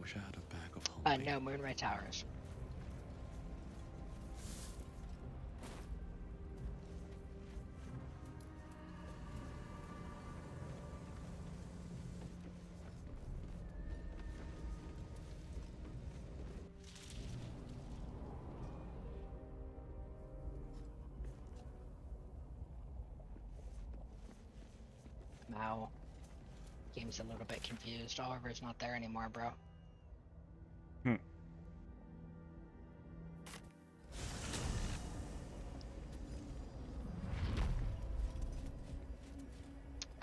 Wish I had a bag of homemade. No, Moonray Towers. Game's a little bit confused. Oliver's not there anymore, bro.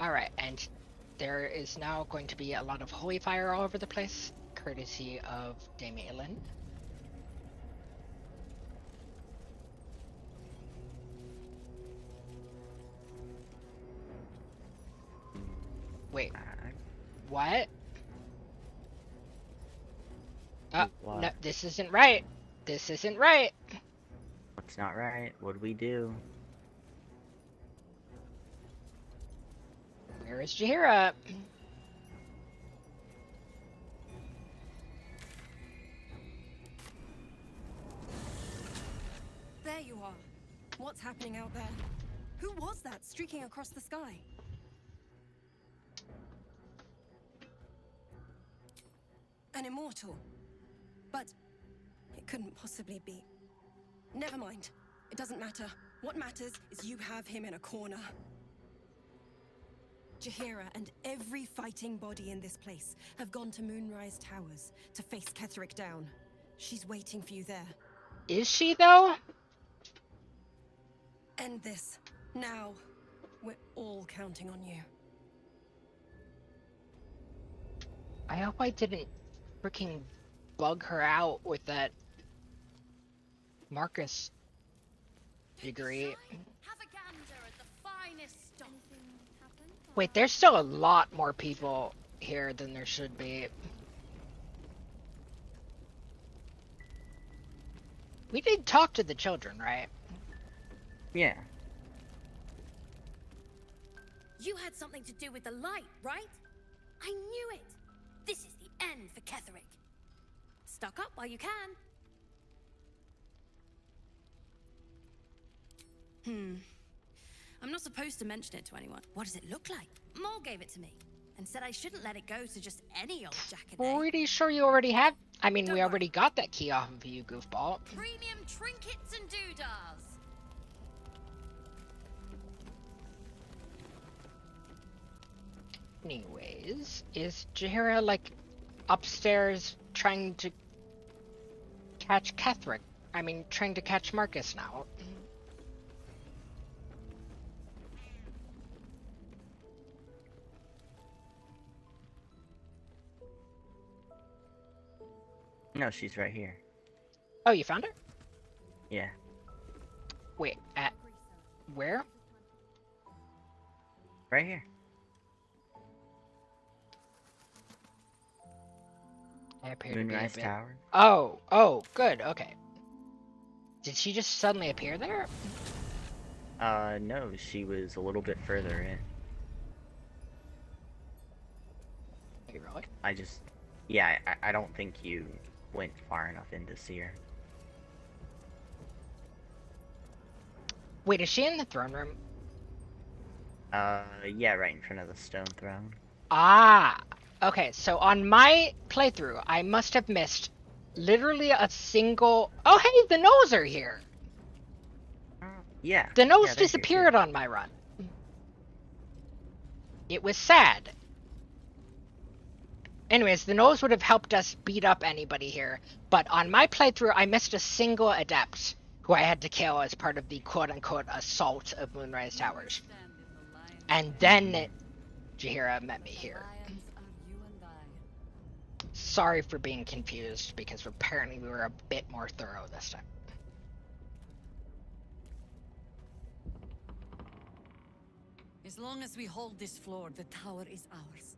Alright, and there is now going to be a lot of holy fire all over the place, courtesy of Dame Aelin. Wait, what? Oh, no, this isn't right. This isn't right. What's not right? What do we do? Where is Jaheira? There you are. What's happening out there? Who was that streaking across the sky? An immortal. But it couldn't possibly be. Never mind. It doesn't matter. What matters is you have him in a corner. Jaheira and every fighting body in this place have gone to Moonrise Towers to face Ketherick down. She's waiting for you there. Is she, though? End this. Now. We're all counting on you. I hope I didn't freaking bug her out with that Marcus degree. Wait, there's still a lot more people here than there should be. We did talk to the children, right? Yeah. You had something to do with the light, right? I knew it. This is the end for Ketherick. Stock up while you can. I'm not supposed to mention it to anyone. What does it look like? Maul gave it to me and said I shouldn't let it go to just any old jackaday. Pretty sure you already have. I mean, we already got that key off of you, goofball. Premium trinkets and doodahs. Anyways, is Jaheira, like, upstairs trying to catch Ketherick? I mean, trying to catch Marcus now. No, she's right here. Oh, you found her? Yeah. Wait, at where? Right here. I appear to be a Moonrise bit... Tower. Oh, good, okay. Did she just suddenly appear there? No, she was a little bit further in. Really? Yeah, I don't think you went far enough in to see her. Wait, is she in the throne room? Yeah, right in front of the stone throne. Ah! Okay, so on my playthrough, I must have missed literally a single... Oh, hey, the Nose are here! Yeah. The Nose yeah, disappeared on my run. It was sad. Anyways, the Nose would have helped us beat up anybody here, but on my playthrough, I missed a single adept who I had to kill as part of the quote-unquote assault of Moonrise Towers. And then Jaheira met me here. Sorry for being confused, because apparently we were a bit more thorough this time. As long as we hold this floor, the tower is ours.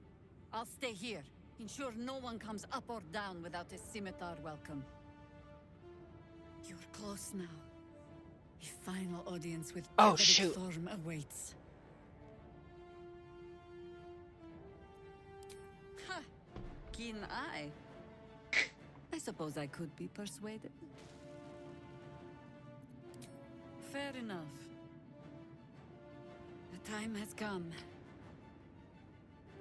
I'll stay here. Ensure no one comes up or down without a scimitar welcome. You're close now. A final audience with Ketherick Thorm awaits. Ha! Keen eye. I suppose I could be persuaded. Fair enough. The time has come.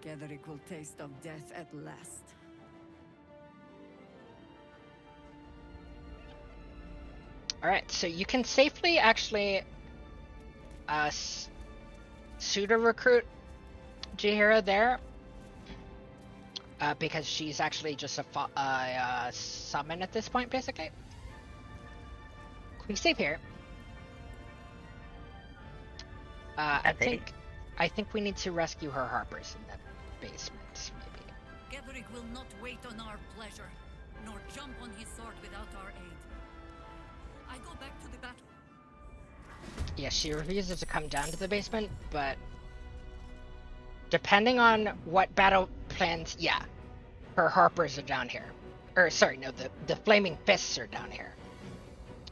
Ketherick will taste of death at last. Alright, so you can safely actually pseudo-recruit Jaheira there. Because she's actually just a summon at this point, basically. We save here. I think we need to rescue her harpers in the basement, maybe. Ketherick will not wait on our pleasure, nor jump on his sword without our aid. I go back to the battle. Yeah, she refuses to come down to the basement, but depending on what battle plans, yeah, her harpers are down here. Or sorry, no, the flaming fists are down here.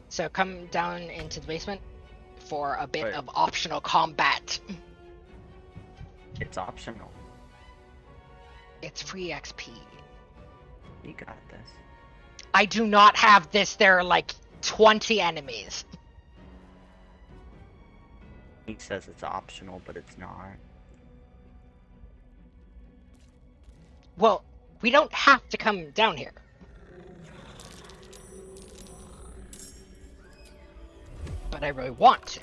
So come down into the basement for a bit of optional combat. It's optional. It's free XP. You got this. I do not have this. There are like 20 enemies. He says it's optional, but it's not. Well, we don't have to come down here. But I really want to.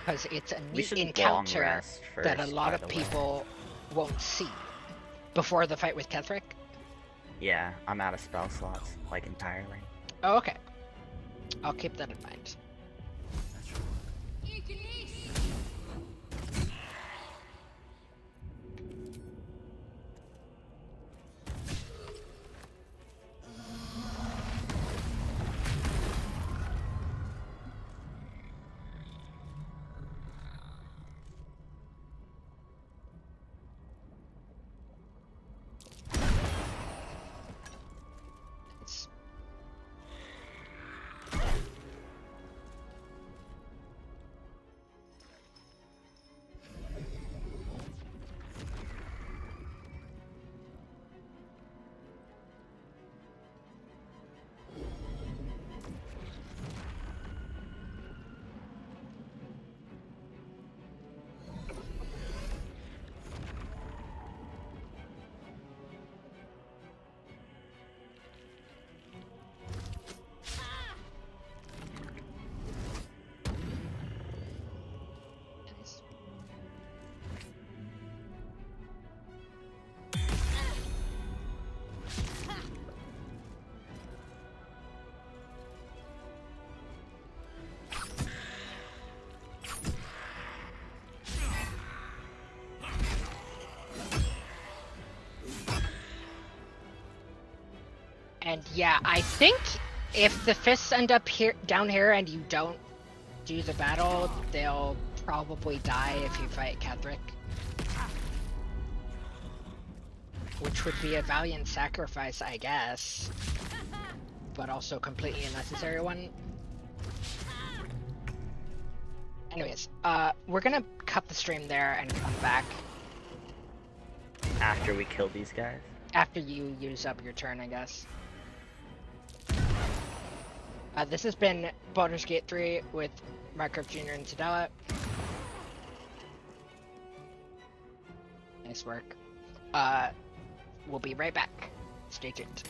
Because it's a neat encounter that a lot of people won't see before the fight with Ketherick. Yeah, I'm out of spell slots, like entirely. Oh, okay. I'll keep that in mind. And yeah, I think if the fists end up down here and you don't do the battle, they'll probably die if you fight Ketherick. Which would be a valiant sacrifice, I guess. But also completely unnecessary one. Anyways, we're gonna cut the stream there and come back. After we kill these guys? After you use up your turn, I guess. This has been Baldur's Gate 3 with Minecraft Jr. and Tadala. Nice work. We'll be right back. Stay tuned.